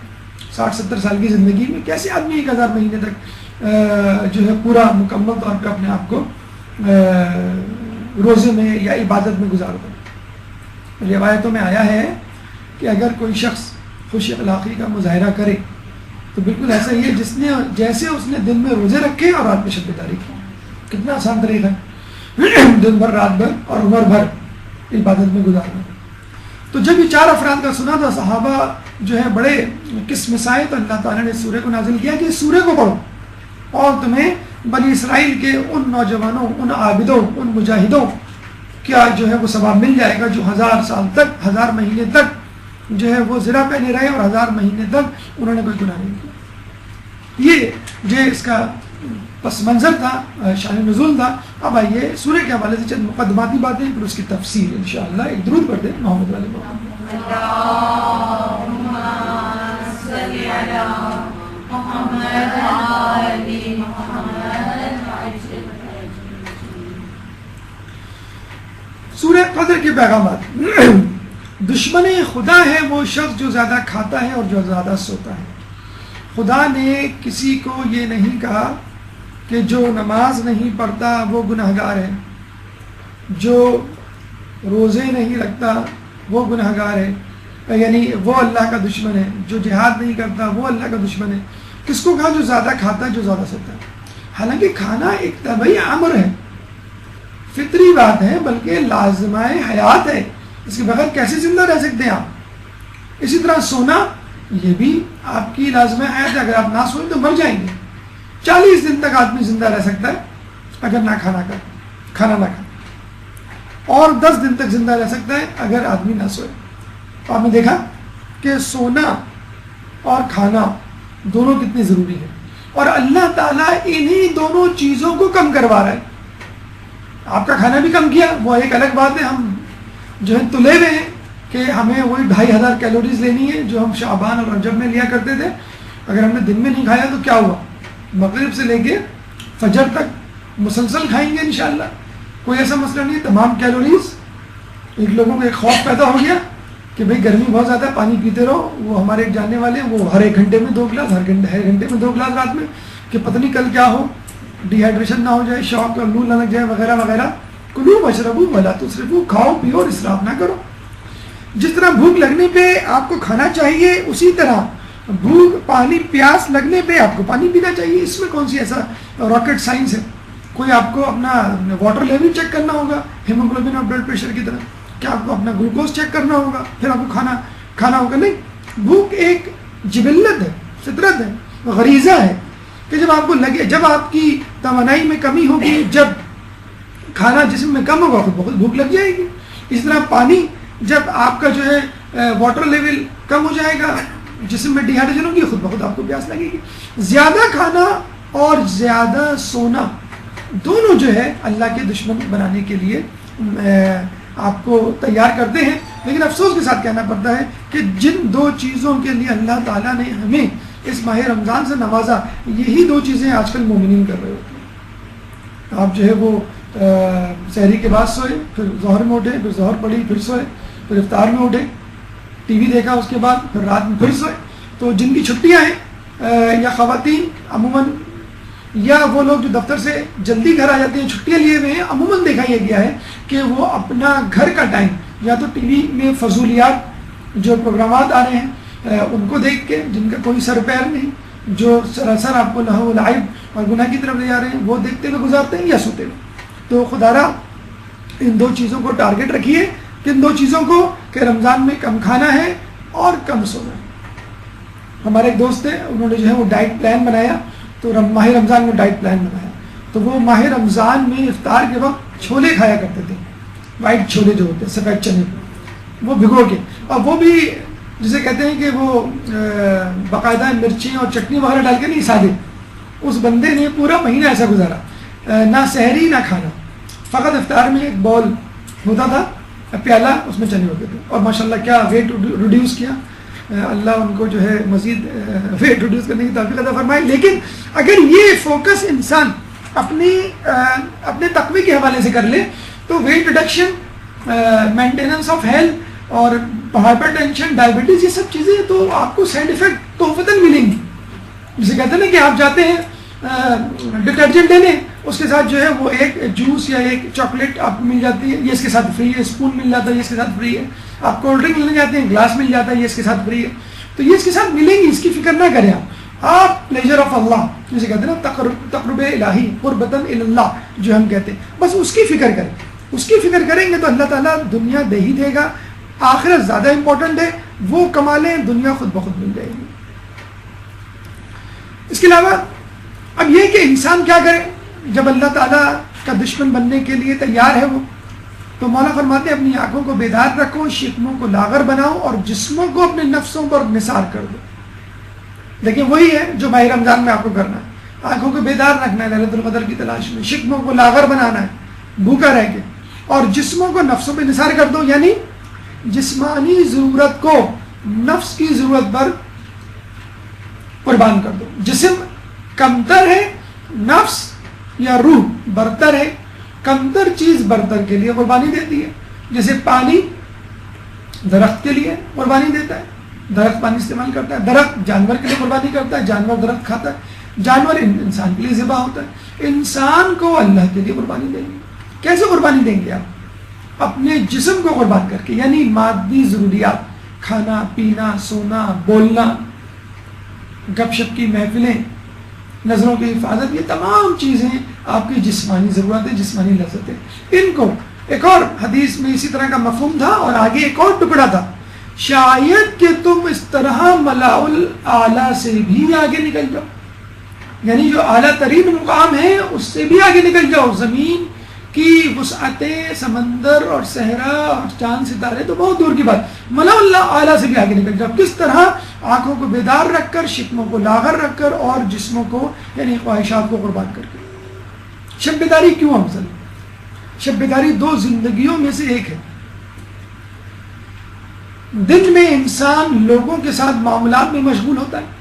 Speaker 2: 60-70 سال کی زندگی میں, کیسے آدمی 1000 مہینے تک جو ہے پورا مکمل طور پہ اپنے آپ کو روزے میں یا عبادت میں گزارتا. روایتوں میں آیا ہے کہ اگر کوئی شخص خوش اخلاقی کا مظاہرہ کرے تو بالکل ایسا ہی ہے جیسے اس نے دن میں روزے رکھے اور رات میں شب بیداری کی. کتنا آسان طریقہ ہے دن بھر رات بھر اور عمر بھر عبادت میں گزارنا. تو جب یہ 4 افراد کا سنا تھا صحابہ جو ہے بڑے قسم سائے, تو اللہ تعالیٰ نے سورہ کو نازل کیا کہ اس سورہ کو پڑھو اور تمہیں بنی اسرائیل کے ان نوجوانوں, ان عابدوں, ان مجاہدوں کیا جو ہے وہ ثواب مل جائے گا جو 1000 سال تک 1000 مہینے تک جو ہے وہ زرہ پہنے رہے اور 1000 مہینے تک انہوں نے کوئی گناہ نہیں کیا. یہ یہ اس کا پس منظر تھا، شان نزول تھا. اب آئیے سورہ کے حوالے سے چند مقدماتی باتیں پھر اس کی تفسیر انشاءاللہ. ایک درود پڑھ دیں محمد والے محمد.
Speaker 3: اللهم صل على محمد وآل محمد وعجل.
Speaker 2: سورہ قدر کے پیغامات. دشمن خدا ہے وہ شخص جو زیادہ کھاتا ہے اور جو زیادہ سوتا ہے. خدا نے کسی کو یہ نہیں کہا کہ جو نماز نہیں پڑھتا وہ گنہگار ہے، جو روزے نہیں رکھتا وہ گنہگار ہے، یعنی وہ اللہ کا دشمن ہے. جو جہاد نہیں کرتا وہ اللہ کا دشمن ہے. کس کو کہا؟ جو زیادہ کھاتا ہے، جو زیادہ سوتا ہے. حالانکہ کھانا ایک طبعی امر ہے، فطری بات ہے، بلکہ لازمہ حیات ہے. اس کے بغیر کیسے زندہ رہ سکتے ہیں آپ؟ اسی طرح سونا یہ بھی آپ کی لازمہ حیات ہے. اگر آپ نہ سوئیں تو مر جائیں گے. 40 دن تک آدمی زندہ رہ سکتا ہے اگر نہ کھانا نہ کھائے، اور 10 دن تک زندہ رہ سکتا ہے اگر آدمی نہ سوئے. تو آپ نے دیکھا کہ سونا اور کھانا دونوں کتنے ضروری ہیں، اور اللہ تعالیٰ انہی دونوں چیزوں کو کم کروا رہا ہے. آپ کا کھانا بھی کم کیا، وہ ایک الگ بات ہے. ہم جو ہے تلے ہوئے ہیں کہ ہمیں وہی 2500 کیلوریز لینی ہے جو ہم شعبان اور رجب میں لیا کرتے تھے. اگر ہم نے دن میں نہیں کھایا تو کیا ہوا؟ مغرب سے لے کے فجر تک مسلسل کھائیں گے انشاءاللہ. کوئی ایسا مسئلہ نہیں ہے. تمام کیلوریز، ایک لوگوں کو ایک خوف پیدا ہو گیا کہ بھئی گرمی بہت زیادہ ہے، پانی پیتے رہو. وہ ہمارے ایک جاننے والے ہیں، وہ ہر 1 گھنٹے میں 2 گلاس، ہر گھنٹے میں 2 گلاس رات میں، کہ پتہ نہیں کل کیا ہو، ڈی ہائیڈریشن نہ ہو جائے، شوق اور لو نہ لگ جائے وغیرہ وغیرہ. کلو واشربو ولا تسرفو، کھاؤ پیو اور اسراف نہ کرو. جس طرح بھوک لگنے پہ آپ کو کھانا چاہیے، اسی طرح پیاس لگنے پہ آپ کو پانی پینا چاہیے. اس میں کون سی ایسا راکٹ سائنس ہے؟ کوئی آپ کو اپنا واٹر لیول چیک کرنا ہوگا ہیموگلوبن اور بلڈ پریشر کی طرح، کیا آپ کو اپنا گلوکوز چیک کرنا ہوگا پھر آپ کو کھانا ہوگا؟ نہیں. بھوک ایک جبلت ہے، فطرت ہے، غریزہ ہے کہ جب آپ کو لگے، جب آپ کی توانائی میں کمی ہوگی، جب کھانا جسم میں کم ہوگا خود بخود بھوک لگ جائے گی. اس طرح پانی، جب آپ کا جو ہے واٹر لیول کم ہو جائے گا، جسم میں ڈی ہائیڈریشن ہوگی، خود بخود آپ کو پیاس لگے گی. زیادہ کھانا اور زیادہ سونا دونوں جو ہے اللہ کے دشمن بنانے کے لیے آپ کو تیار کرتے ہیں. لیکن افسوس کے ساتھ کہنا پڑتا ہے کہ جن 2 چیزوں کے لیے اللہ تعالیٰ نے ہمیں اس ماہ رمضان سے نوازا، یہی 2 چیزیں آج کل مومنین کر رہے ہوتے ہیں. آپ جو ہے وہ سحری کے بعد سوئے، پھر ظہر میں اٹھے، پھر ظہر پڑھی، پھر سوئے، پھر افطار میں اٹھے، ٹی وی دیکھا، اس کے بعد پھر رات میں پھر سوئے. تو جن کی چھٹیاں ہیں، یا خواتین عموماً، یا وہ لوگ جو دفتر سے جلدی گھر آ جاتے ہیں، چھٹیاں لیے ہوئے ہیں، عموماً دیکھا یہ گیا ہے کہ وہ اپنا گھر کا ٹائم یا تو ٹی وی میں فضولیات جو پروگرامات آ رہے ہیں ان کو دیکھ کے، جن کا کوئی سر پیر نہیں، جو سراسر آپ کو لہو و لعب اور گناہ کی طرف لے جا رہے ہیں، وہ دیکھتے ہوئے گزارتے ہیں یا سوتے ہوئے. تو خدارا ان 2 چیزوں کو ٹارگٹ رکھیے، کن 2 چیزوں کو؟ کہ رمضان میں کم کھانا ہے اور کم سونا ہے. ہمارے ایک دوست تھے، انہوں نے جو ہے وہ ڈائٹ پلان بنایا، تو ماہ رمضان میں ڈائٹ پلان بنایا. تو وہ ماہ رمضان میں افطار کے وقت چھولے کھایا کرتے تھے، وائٹ چھولے جو ہوتے ہیں، سفید چنے، وہ بھگو کے، اور وہ بھی جسے کہتے ہیں کہ وہ باقاعدہ مرچیں اور چٹنی وغیرہ ڈال کے نہیں، سادے. اس بندے نے پورا مہینہ ایسا گزارا، نہ سحری نہ کھانا، فقط افطار میں ایک باؤل ہوتا تھا، پیالہ، اس میں چنے ہوتے تھے، اور ماشاءاللہ کیا ویٹ ریڈیوس کیا. اللہ ان کو جو ہے مزید ویٹ ریڈیوس کرنے کی توفیق عطا فرمائے. لیکن اگر یہ فوکس انسان اپنے تقوی کے حوالے سے کر لے تو weight reduction, maintenance of health اور ہائپر ٹینشن، ڈائبٹیز، یہ سب چیزیں تو آپ کو سائڈ افیکٹ تحفتاً ملیں گی. جسے کہتے ہیں نا کہ آپ جاتے ہیں ڈٹرجنٹ لینے، اس کے ساتھ جو ہے وہ ایک جوس یا ایک چاکلیٹ آپ کو مل جاتی ہے، یہ اس کے ساتھ فری ہے، اسپون مل جاتا ہے، یہ اس کے ساتھ فری ہے. آپ کولڈ ڈرنک لینے جاتے ہیں، گلاس مل جاتا ہے، یہ اس کے ساتھ فری ہے. تو یہ اس کے ساتھ ملیں گی، اس کی فکر نہ کریں آپ پلیجر آف اللہ جسے کہتے ہیں نا، تقرب الہی، قربتاً اللہ جو ہم کہتے ہیں، بس اس کی فکر کریں. اس کی فکر کریں گے تو اللہ تعالیٰ دنیا دے ہی دے گا. آخرت زیادہ امپورٹنٹ ہے، وہ کما لیں، دنیا خود بخود مل جائے گی. اس کے علاوہ اب یہ کہ انسان کیا کرے جب اللہ تعالیٰ کا دشمن بننے کے لیے تیار ہے وہ، تو مولا فرماتے ہیں اپنی آنکھوں کو بیدار رکھو، شکموں کو لاغر بناؤ اور جسموں کو اپنے نفسوں پر نثار کر دو. لیکن وہی ہے جو ماہ رمضان میں آپ کو کرنا ہے. آنکھوں کو بیدار رکھنا ہے لیلۃ القدر کی تلاش میں، شکموں کو لاغر بنانا ہے بھوکا رہ کے، اور جسموں کو نفسوں پہ نثار کر دو، یعنی جسمانی ضرورت کو نفس کی ضرورت پر قربان کر دو۔ جسم کمتر ہے، نفس یا روح برتر ہے، کمتر چیز برتر کے لیے قربانی دیتی ہے، جیسے پانی درخت کے لیے قربانی دیتا ہے، درخت پانی استعمال کرتا ہے، درخت جانور کے لیے قربانی کرتا ہے، جانور درخت کھاتا ہے، جانور انسان کے لیے ذبح ہوتا ہے، انسان کو اللہ کے لیے قربانی دیں گے۔ کیسے قربانی دیں گے آپ؟ اپنے جسم کو قربان کر کے، یعنی مادی ضروریات، کھانا پینا، سونا، بولنا، گپ شپ کی محفلیں، نظروں کی حفاظت، یہ تمام چیزیں آپ کی جسمانی ضرورتیں، جسمانی لذتیں، ان کو ایک اور حدیث میں اسی طرح کا مفہوم تھا، اور آگے ایک اور ٹکڑا تھا، شاید کہ تم اس طرح ملاء الاعلیٰ سے بھی آگے نکل جاؤ، یعنی جو اعلیٰ ترین مقام ہے اس سے بھی آگے نکل جاؤ۔ زمین کی وسعتیں، سمندر اور صحرا اور چاند ستارے تو بہت دور کی بات، ملاء الاعلیٰ سے بھی آگے نکل جاؤ۔ کس طرح؟ آنکھوں کو بیدار رکھ کر، شکموں کو لاغر رکھ کر، اور جسموں کو یعنی خواہشات کو قربان کر کے۔ شب بیداری کیوں افضل ہے؟ شب بیداری دو زندگیوں میں سے ایک ہے۔ دن میں انسان لوگوں کے ساتھ معاملات میں مشغول ہوتا ہے،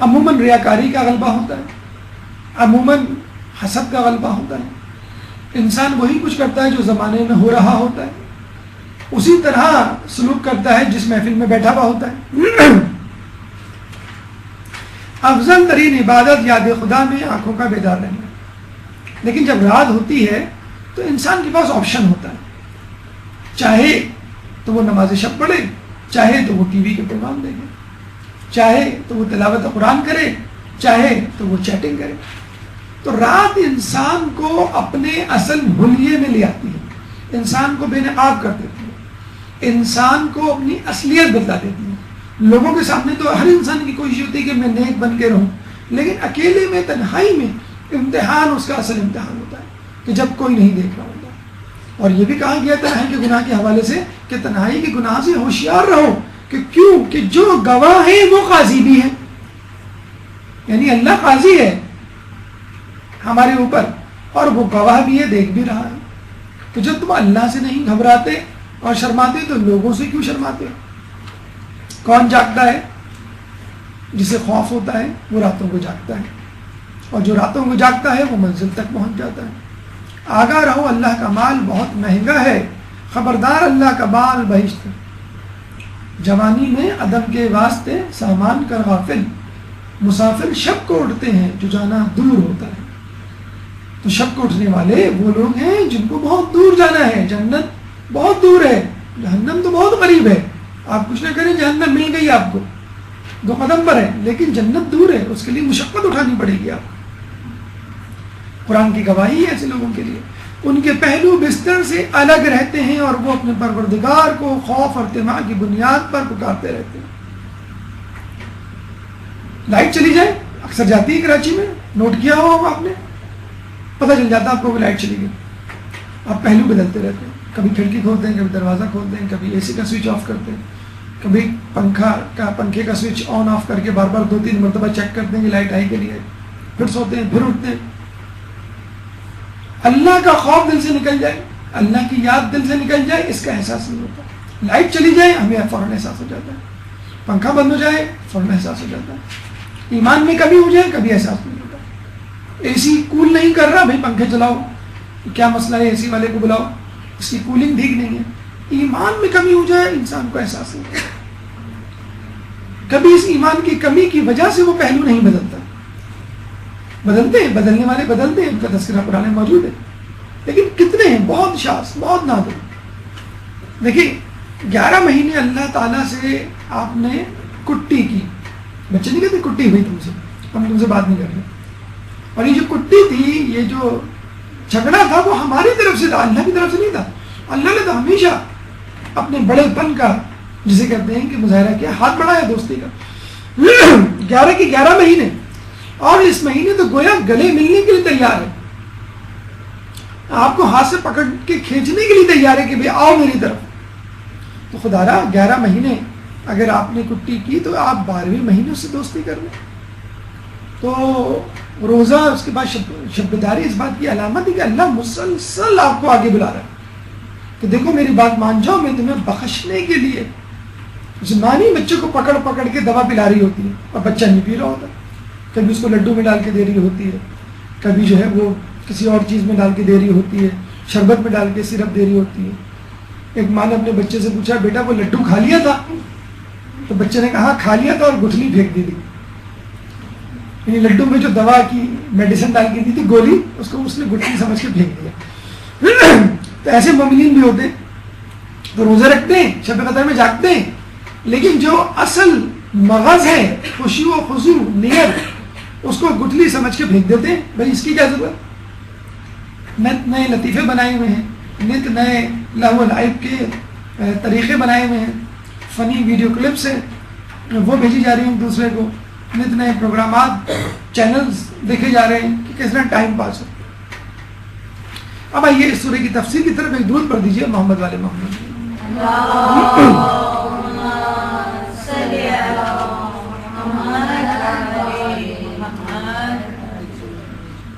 Speaker 2: عموماً ریاکاری کا غلبہ ہوتا ہے، عموماً حسد کا غلبہ ہوتا ہے، انسان وہی کچھ کرتا ہے جو زمانے میں ہو رہا ہوتا ہے، اسی طرح سلوک کرتا ہے جس محفل میں بیٹھا ہوا ہوتا ہے۔ افضل ترین عبادت یاد خدا میں آنکھوں کا بیدار رہنا، لیکن جب رات ہوتی ہے تو انسان کے پاس آپشن ہوتا ہے، چاہے تو وہ نماز شب پڑھے، چاہے تو وہ ٹی وی کے پروگرام دیکھے، چاہے تو وہ تلاوت قرآن کرے، چاہے تو وہ چیٹنگ کرے۔ تو رات انسان کو اپنے اصل حلیے میں لے آتی ہے، انسان کو بے نقاب کر دیتی ہے، انسان کو اپنی اصلیت بتلا دیتی ہے۔ لوگوں کے سامنے تو ہر انسان کی کوشش ہوتی ہے کہ میں نیک بن کے رہوں، لیکن اکیلے میں، تنہائی میں امتحان اس کا اصل امتحان ہوتا ہے کہ جب کوئی نہیں دیکھ رہا ہوتا۔ اور یہ بھی کہا گیا تنہائی کے گناہ کے حوالے سے کہ تنہائی کے گناہ سے ہوشیار رہو، کہ کیوں کہ جو گواہ ہے وہ قاضی بھی ہے، یعنی اللہ قاضی ہے ہمارے اوپر، اور وہ گواہ بھی ہے، دیکھ بھی رہا ہے۔ تو جب تم اللہ سے نہیں گھبراتے اور شرماتے تو لوگوں سے کیوں شرماتے ہو؟ کون جاگتا ہے؟ جسے خوف ہوتا ہے وہ راتوں کو جاگتا ہے، اور جو راتوں کو جاگتا ہے وہ منزل تک پہنچ جاتا ہے۔ آگاہ رہو، اللہ کا مال بہت مہنگا ہے، خبردار اللہ کا مال بہشت ہے۔ جوانی میں عدم کے واسطے سامان کر غافل، مسافر شب کو اٹھتے ہیں جو جانا دور ہوتا ہے۔ تو شب کو اٹھنے والے وہ لوگ ہیں جن کو بہت دور جانا ہے، جنت بہت دور ہے، جہنم تو بہت قریب ہے۔ آپ کچھ نہ کریں، جہنم مل گئی آپ کو، 2 قدم پر ہے، لیکن جنت دور ہے، اس کے لیے مشقت اٹھانی پڑے گی آپ کو۔ قرآن کی گواہی ہے ایسے لوگوں کے لیے، ان کے پہلو بستر سے الگ رہتے ہیں اور وہ اپنے پروردگار کو خوف اور طمع کی بنیاد پر پکارتے رہتے ہیں۔ لائٹ چلی جائے، اکثر جاتی ہے کراچی میں، نوٹ کیا ہوگا آپ نے، پتہ چل جاتا آپ کو کہ لائٹ چلی گئی، آپ پہلو بدلتے رہتے ہیں، کبھی کھڑکی کھولتے ہیں، کبھی دروازہ کھولتے ہیں، کبھی اے سی کا سوئچ آف کرتے ہیں، کبھی پنکھے کا سوئچ آن آف کر کے بار بار 2-3 مرتبہ چیک کرتے ہیں کہ لائٹ آئی کہ نہیں آئی، پھر سوتے ہیں، پھر اٹھتے ہیں۔ اللہ کا خوف دل سے نکل جائے، اللہ کی یاد دل سے نکل جائے، اس کا احساس نہیں ہوتا۔ لائٹ چلی جائے ہمیں فوراً احساس ہو جاتا ہے، پنکھا بند ہو جائے فوراً احساس ہو جاتا ہے، ایمان میں کمی ہو جائے کبھی احساس نہیں ہوتا۔ اے سی کول نہیں کر رہا، بھائی پنکھے چلاؤ، کیا مسئلہ ہے، اے سی والے کو بلاؤ، اس کی کولنگ ٹھیک نہیں ہے۔ ایمان میں کمی ہو جائے انسان کو احساس نہیں ہوتا، کبھی اس ایمان کی کمی کی وجہ سے وہ پہلو نہیں بدلتا۔ بدلتے ہیں، بدلنے والے بدلتے ہیں، ان کا تذکرہ قرآن میں موجود ہے، لیکن کتنے ہیں؟ بہت شاذ، بہت نادر۔ دیکھیے 11 مہینے اللہ تعالیٰ سے آپ نے کٹی کی، بچے نہیں کہتے کٹی ہوئی تم سے، ہم تم سے بات نہیں کر رہے، اور یہ جو کٹی تھی، یہ جو جھگڑا تھا وہ ہماری طرف سے تھا، اللہ کی طرف سے نہیں تھا۔ اللہ نے تو ہمیشہ اپنے بڑے پن کا، جسے کہتے ہیں کہ مظاہرہ کیا، ہاتھ بڑھایا دوستی کا۔ 11 کے 11 مہینے، اور اس مہینے تو گویا گلے ملنے کے لیے تیار ہے، آپ کو ہاتھ سے پکڑ کے کھینچنے کے لیے تیار ہے کہ بھئی آؤ میری طرف۔ تو خدا را 11 مہینے اگر آپ نے کٹی کی تو آپ 12ویں مہینے سے دوستی کر لیں، تو روزہ اس کے بعد شب داری اس بات کی علامت ہے کہ اللہ مسلسل آپ کو آگے بلا رہا ہے کہ دیکھو میری بات مان جاؤ، میں تمہیں بخشنے کے لیے. زمانی بچے کو پکڑ پکڑ کے دوا پلا رہی ہوتی ہے اور بچہ نہیں پی رہا ہوتا، کبھی اس کو لڈو میں ڈال کے دے رہی ہوتی ہے، کبھی جو ہے وہ کسی اور چیز میں ڈال کے دے رہی ہوتی ہے، شربت میں ڈال کے سیرپ دے رہی ہوتی ہے. ایک ماں نے اپنے بچے سے پوچھا بیٹا وہ لڈو کھا لیا تھا؟ تو بچے نے کہا کھا لیا تھا اور گٹھلی پھینک دی تھی. یعنی لڈو میں جو دوا کی میڈیسن ڈال کے دی تھی گولی، اس کو اس نے گٹھلی سمجھ کے پھینک دیا. تو ایسے مومنین بھی ہوتے ہیں، تو روزے رکھتے ہیں، شب قدر میں جاگتے ہیں، لیکن جو اصل مغز ہے خوشی و خضوع نیت، اس کو گٹھلی سمجھ کے پھینک دیتے ہیں. بھائی اس کی کیا ضرورت؟ نت نئے لطیفے بنائے ہوئے ہیں، نت نئے لہو و لعب کے طریقے بنائے ہوئے ہیں، فنی ویڈیو کلپس ہیں وہ بھیجی جا رہی ہیں دوسرے کو، نت نئے پروگرامات چینلز دیکھے جا رہے ہیں کہ کس طرح ٹائم پاس ہو. اب آئیے اس سورہ کی تفسیر کی طرف ایک درود پڑھ دیجیے محمد والے محمد.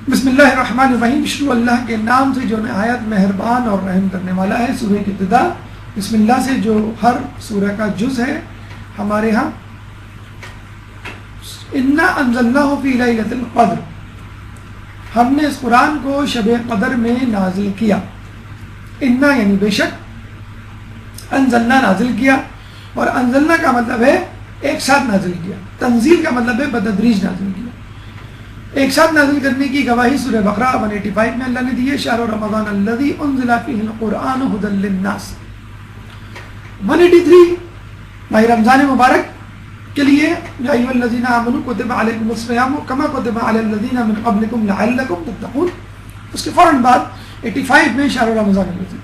Speaker 2: بسم اللہ الرحمن الرحیم. شروع اللہ کے نام سے جو نہایت مہربان اور رحم کرنے والا ہے. سورہ کی ابتدا بسم اللہ سے جو ہر سورہ کا جز ہے. ہمارے ہاں انا انزلناہ فی لیلۃ القدر، ہم نے اس قرآن کو شب قدر میں نازل کیا. انا یعنی بے شک، انزلنا نازل کیا، اور انزلنا کا مطلب ہے ایک ساتھ نازل کیا، تنزیل کا مطلب ہے بتدریج نازل کیا. ایک ساتھ نازل کرنے کی گواہی سورہ بقرہ 185 میں اللہ نے دی ہے. شہر رمضان الذی انزل فیہ القرآن ھدی للناس. 183 ماہ رمضان مبارک کے لیے یا ایھا الذین آمنوا کتب علیکم الصیام کما کتب علی الذین من قبلکم لعلکم تتقون. اس کے فوراً بعد 85 میں شہر رمضان الذی،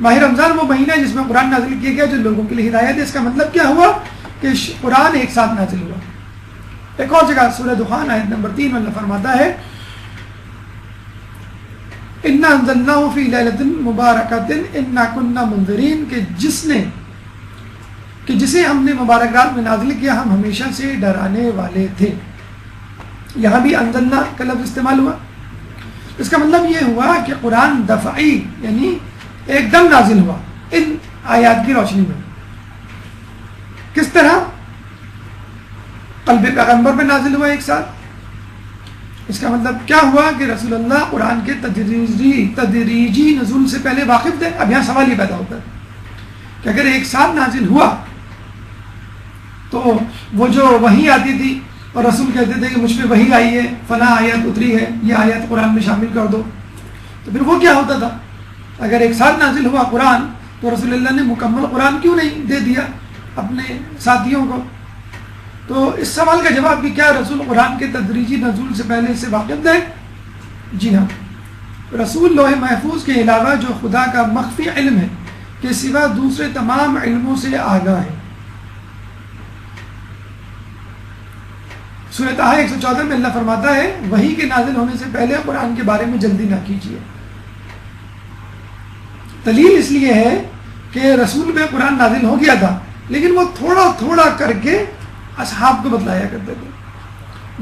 Speaker 2: ماہ رمضان وہ مہینہ جس میں قرآن نازل کیا گیا جو لوگوں کے لیے ہدایت ہے. اس کا مطلب کیا ہوا کہ قرآن ایک ساتھ نازل ہوا. ایک اور جگہ سورہ دخان آیت نمبر 3 میں اللہ فرماتا ہے انا انزلناہ فی لیلۃ مبارکۃ انا کنا منذرین، کہ جسے ہم نے مبارک رات میں نازل کیا ہم ہمیشہ سے ڈرانے والے تھے. یہاں بھی انزلنا کا لفظ استعمال ہوا. اس کا مطلب یہ ہوا کہ قرآن دفعی یعنی ایک دم نازل ہوا ان آیات کی روشنی میں. کس طرح؟ قلب پیغمبر پہ نازل ہوا ایک ساتھ. اس کا مطلب کیا ہوا کہ رسول اللہ قرآن کے تدریجی نزول سے پہلے واقف تھے. اب یہاں سوال یہ پیدا ہوتا ہے کہ اگر ایک ساتھ نازل ہوا تو وہ جو وحی آتی تھی اور رسول کہتے تھے کہ مجھ پہ وحی آئی ہے، فلاں آیت اتری ہے، یہ آیت قرآن میں شامل کر دو، تو پھر وہ کیا ہوتا تھا؟ اگر ایک ساتھ نازل ہوا قرآن تو رسول اللہ نے مکمل قرآن کیوں نہیں دے دیا اپنے ساتھیوں کو؟ تو اس سوال کا جواب کہ کیا رسول قرآن کے تدریجی نزول سے پہلے سے واقف تھے؟ جی ہاں. رسول لوح محفوظ کے علاوہ جو خدا کا مخفی علم ہے کے سوا دوسرے تمام علموں سے آگاہ ہے. سورۃ طٰہٰ 114 میں اللہ فرماتا ہے وحی کے نازل ہونے سے پہلے قرآن کے بارے میں جلدی نہ کیجیے. دلیل اس لیے ہے کہ رسول پہ قرآن نازل ہو گیا تھا لیکن وہ تھوڑا تھوڑا کر کے اصحاب کو بتلایا کرتے تھے.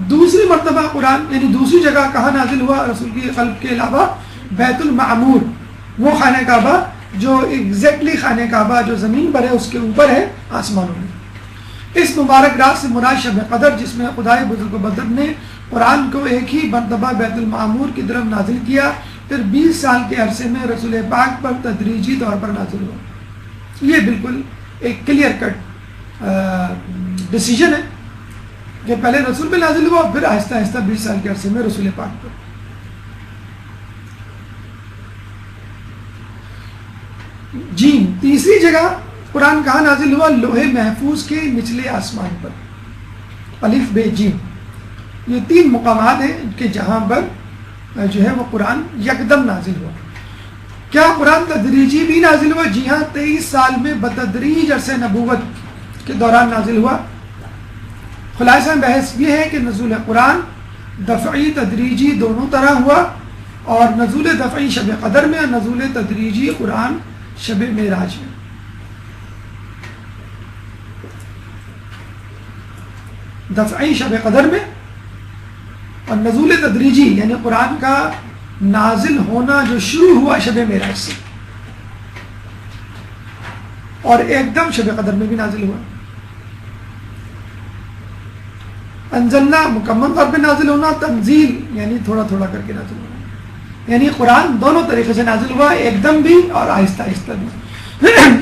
Speaker 2: دوسری مرتبہ قرآن یعنی دوسری جگہ کہاں نازل ہوا رسول کی قلب کے علاوہ؟ بیت المعمور، وہ خانہ کعبہ جو ایگزیکٹلی خانہ کعبہ جو زمین پر ہے اس کے اوپر ہے آسمانوں میں. اس مبارک رات سے مراد شب قدر جس میں خدائے بزرگ و بدر نے قرآن کو ایک ہی مرتبہ بیت المعمور کی طرف نازل کیا، پھر 20 سال کے عرصے میں رسول پاک پر تدریجی طور پر نازل ہوا. یہ بالکل ایک کلیئر کٹ ڈیسیجن ہے کہ پہلے رسول پہ نازل ہوا پھر آہستہ آہستہ 20 سال کے عرصے میں رسول پاک پر. جی تیسری جگہ قرآن کہاں نازل ہوا؟ لوح محفوظ کے نچلے آسمان پر. الف بے جیم، یہ 3 مقامات ہیں کہ جہاں پر جو ہے وہ قرآن یکدم نازل ہوا. کیا قرآن تدریجی بھی نازل ہوا؟ جی ہاں، 23 سال میں بتدریج عرصہ نبوت کے دوران نازل ہوا. خلاصہ بحث یہ ہے کہ نزول قرآن دفعی تدریجی دونوں طرح ہوا، اور نزول دفعی شب قدر میں اور نزول تدریجی قرآن شب معراج میں. دفعی شب قدر میں اور نزول تدریجی یعنی قرآن کا نازل ہونا جو شروع ہوا شب معراج سے، اور ایک دم شب قدر میں بھی نازل ہوا. انزلنا مکمل طور پہ نازل ہونا، تنزیل یعنی تھوڑا تھوڑا کر کے نازل ہونا، یعنی قرآن دونوں طریقے سے نازل ہوا، ایک دم بھی اور آہستہ آہستہ بھی.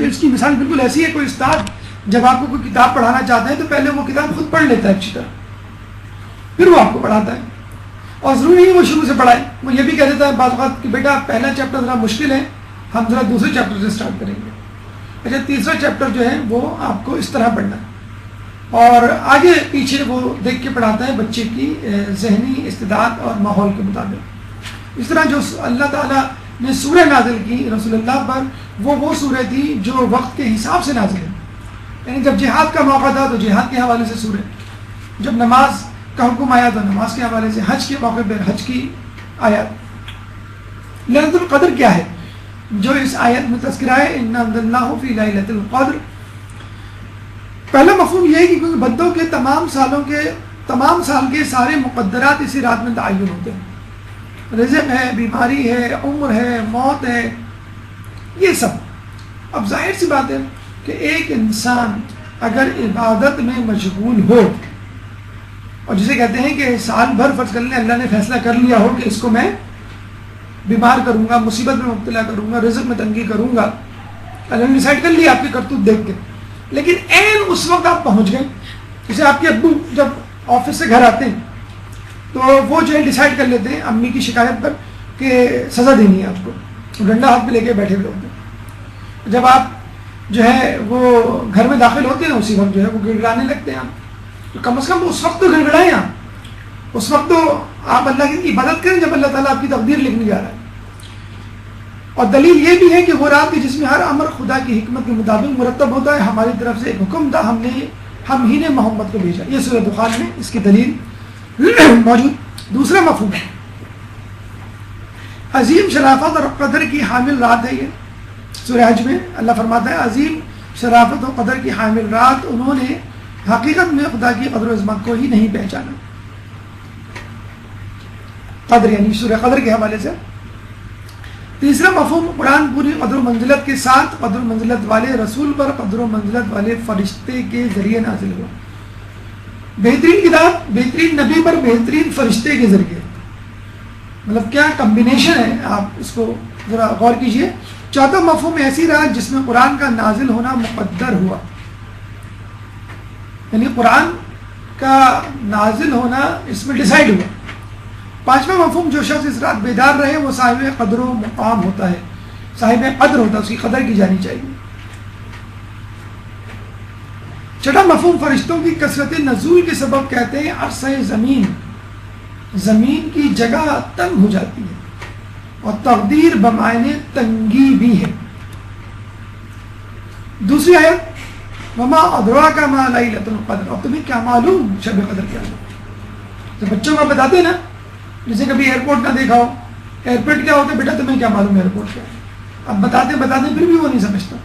Speaker 2: اس کی مثال بالکل ایسی ہے، کوئی استاد جب آپ کو کوئی کتاب پڑھانا چاہتا ہے تو پہلے وہ کتاب خود پڑھ لیتا ہے اچھی طرح، پھر وہ آپ کو پڑھاتا ہے. اور ضروری نہیں وہ شروع سے پڑھائے، وہ یہ بھی کہہ دیتا ہے بعض اوقات کہ بیٹا پہلا چیپٹر ذرا مشکل ہے، ہم ذرا دوسرے چیپٹر سے اسٹارٹ کریں گے. اچھا تیسرا چیپٹر جو ہے وہ آپ کو اس طرح پڑھنا ہے، اور آگے پیچھے وہ دیکھ کے پڑھاتا ہے بچے کی ذہنی استعداد اور ماحول کے مطابق. اس طرح جو اللہ تعالیٰ نے سورہ نازل کی رسول اللہ پر، وہ سورہ تھی جو وقت کے حساب سے نازل ہے. یعنی جب جہاد کا موقع تھا تو جہاد کے حوالے سے سورہ، جب نماز کا حکم آیا تو نماز کے حوالے سے، حج کے موقع پر حج کی آیات. لیلۃ القدر کیا ہے جو اس آیت میں تذکرہ ہے، اِنَّا أَنزَلْنَاهُ فِي لَيْلَةِ الْقَدْرِ. پہلا مفہوم یہ ہے کہ کیونکہ بندوں کے تمام سال کے سارے مقدرات اسی رات میں تعین ہوتے ہیں. رزق ہے، بیماری ہے، عمر ہے، موت ہے، یہ سب. اب ظاہر سی بات ہے کہ ایک انسان اگر عبادت میں مشغول ہو، اور جسے کہتے ہیں کہ سال بھر فرض کر لیں اللہ نے فیصلہ کر لیا ہو کہ اس کو میں بیمار کروں گا، مصیبت میں مبتلا کروں گا، رزق میں تنگی کروں گا، اللہ نے ڈیسائیڈ کر لیا آپ کی کرتوت دیکھ کے، لیکن عین اس وقت آپ پہنچ گئے. جیسے آپ کے ابو جب آفس سے گھر آتے ہیں تو وہ جو ہے ڈیسائیڈ کر لیتے ہیں امی کی شکایت پر کہ سزا دینی ہے آپ کو، ڈنڈا ہاتھ میں لے کے بیٹھے ہوئے ہوتے ہیں. جب آپ جو ہے وہ گھر میں داخل ہوتے ہیں اسی وقت جو ہے وہ گڑگڑانے لگتے ہیں آپ، تو کم از کم اس وقت تو گڑگڑائیں آپ، اس وقت تو آپ اللہ کی عبادت کریں جب اللہ تعالیٰ آپ کی تقدیر لکھنے جا رہا ہے. اور دلیل یہ بھی ہے کہ وہ رات جس میں ہر امر خدا کی حکمت کے مطابق مرتب ہوتا ہے، ہماری طرف سے ایک حکم تھا، ہم ہی نے محمد کو بھیجا. یہ سورۃ دخان میں اس کی دلیل موجود. دوسرا مفہوم ہے عظیم شرافت اور قدر کی حامل رات ہے. یہ سورہ حج میں اللہ فرماتا ہے عظیم شرافت و قدر کی حامل رات، انہوں نے حقیقت میں خدا کی قدر و عظمت کو ہی نہیں پہچانا. قدر یعنی سورہ قدر کے حوالے سے. تیسرا مفہوم قرآن پوری قدر و منزلت کے ساتھ قدر و منزلت والے رسول پر قدر و منزلت والے فرشتے کے ذریعے نازل ہوا. بہترین کتاب بہترین نبی پر بہترین فرشتے کے ذریعے، مطلب کیا کمبینیشن ہے، آپ اس کو ذرا غور کیجئے. چوتھا مفہوم ایسی رات جس میں قرآن کا نازل ہونا مقدر ہوا، یعنی قرآن کا نازل ہونا اس میں ڈیسائیڈ ہوا. پانچواں مفہوم جو شخص اس رات بیدار رہے وہ صاحب قدر و مقام ہوتا ہے، صاحب قدر ہوتا ہے، اس کی قدر کی جانی چاہیے. چھٹا مفہوم فرشتوں کی کثرت نزول کے سبب کہتے ہیں عرصہ زمین کی جگہ تنگ ہو جاتی ہے، اور تقدیر بمعنی تنگی بھی ہے. دوسری آیت وما ادراک ما لیلۃ القدر، اور تمہیں کیا معلوم شب قدر کیا ہے. تو بچوں کو بتاتے ہیں نا، جسے کبھی ایئرپورٹ نہ دیکھا ہو، ایئرپورٹ کیا ہوتا ہے بیٹا تمہیں کیا معلوم ایئرپورٹ کیا ہے، اب بتاتے پھر بھی وہ نہیں سمجھتا.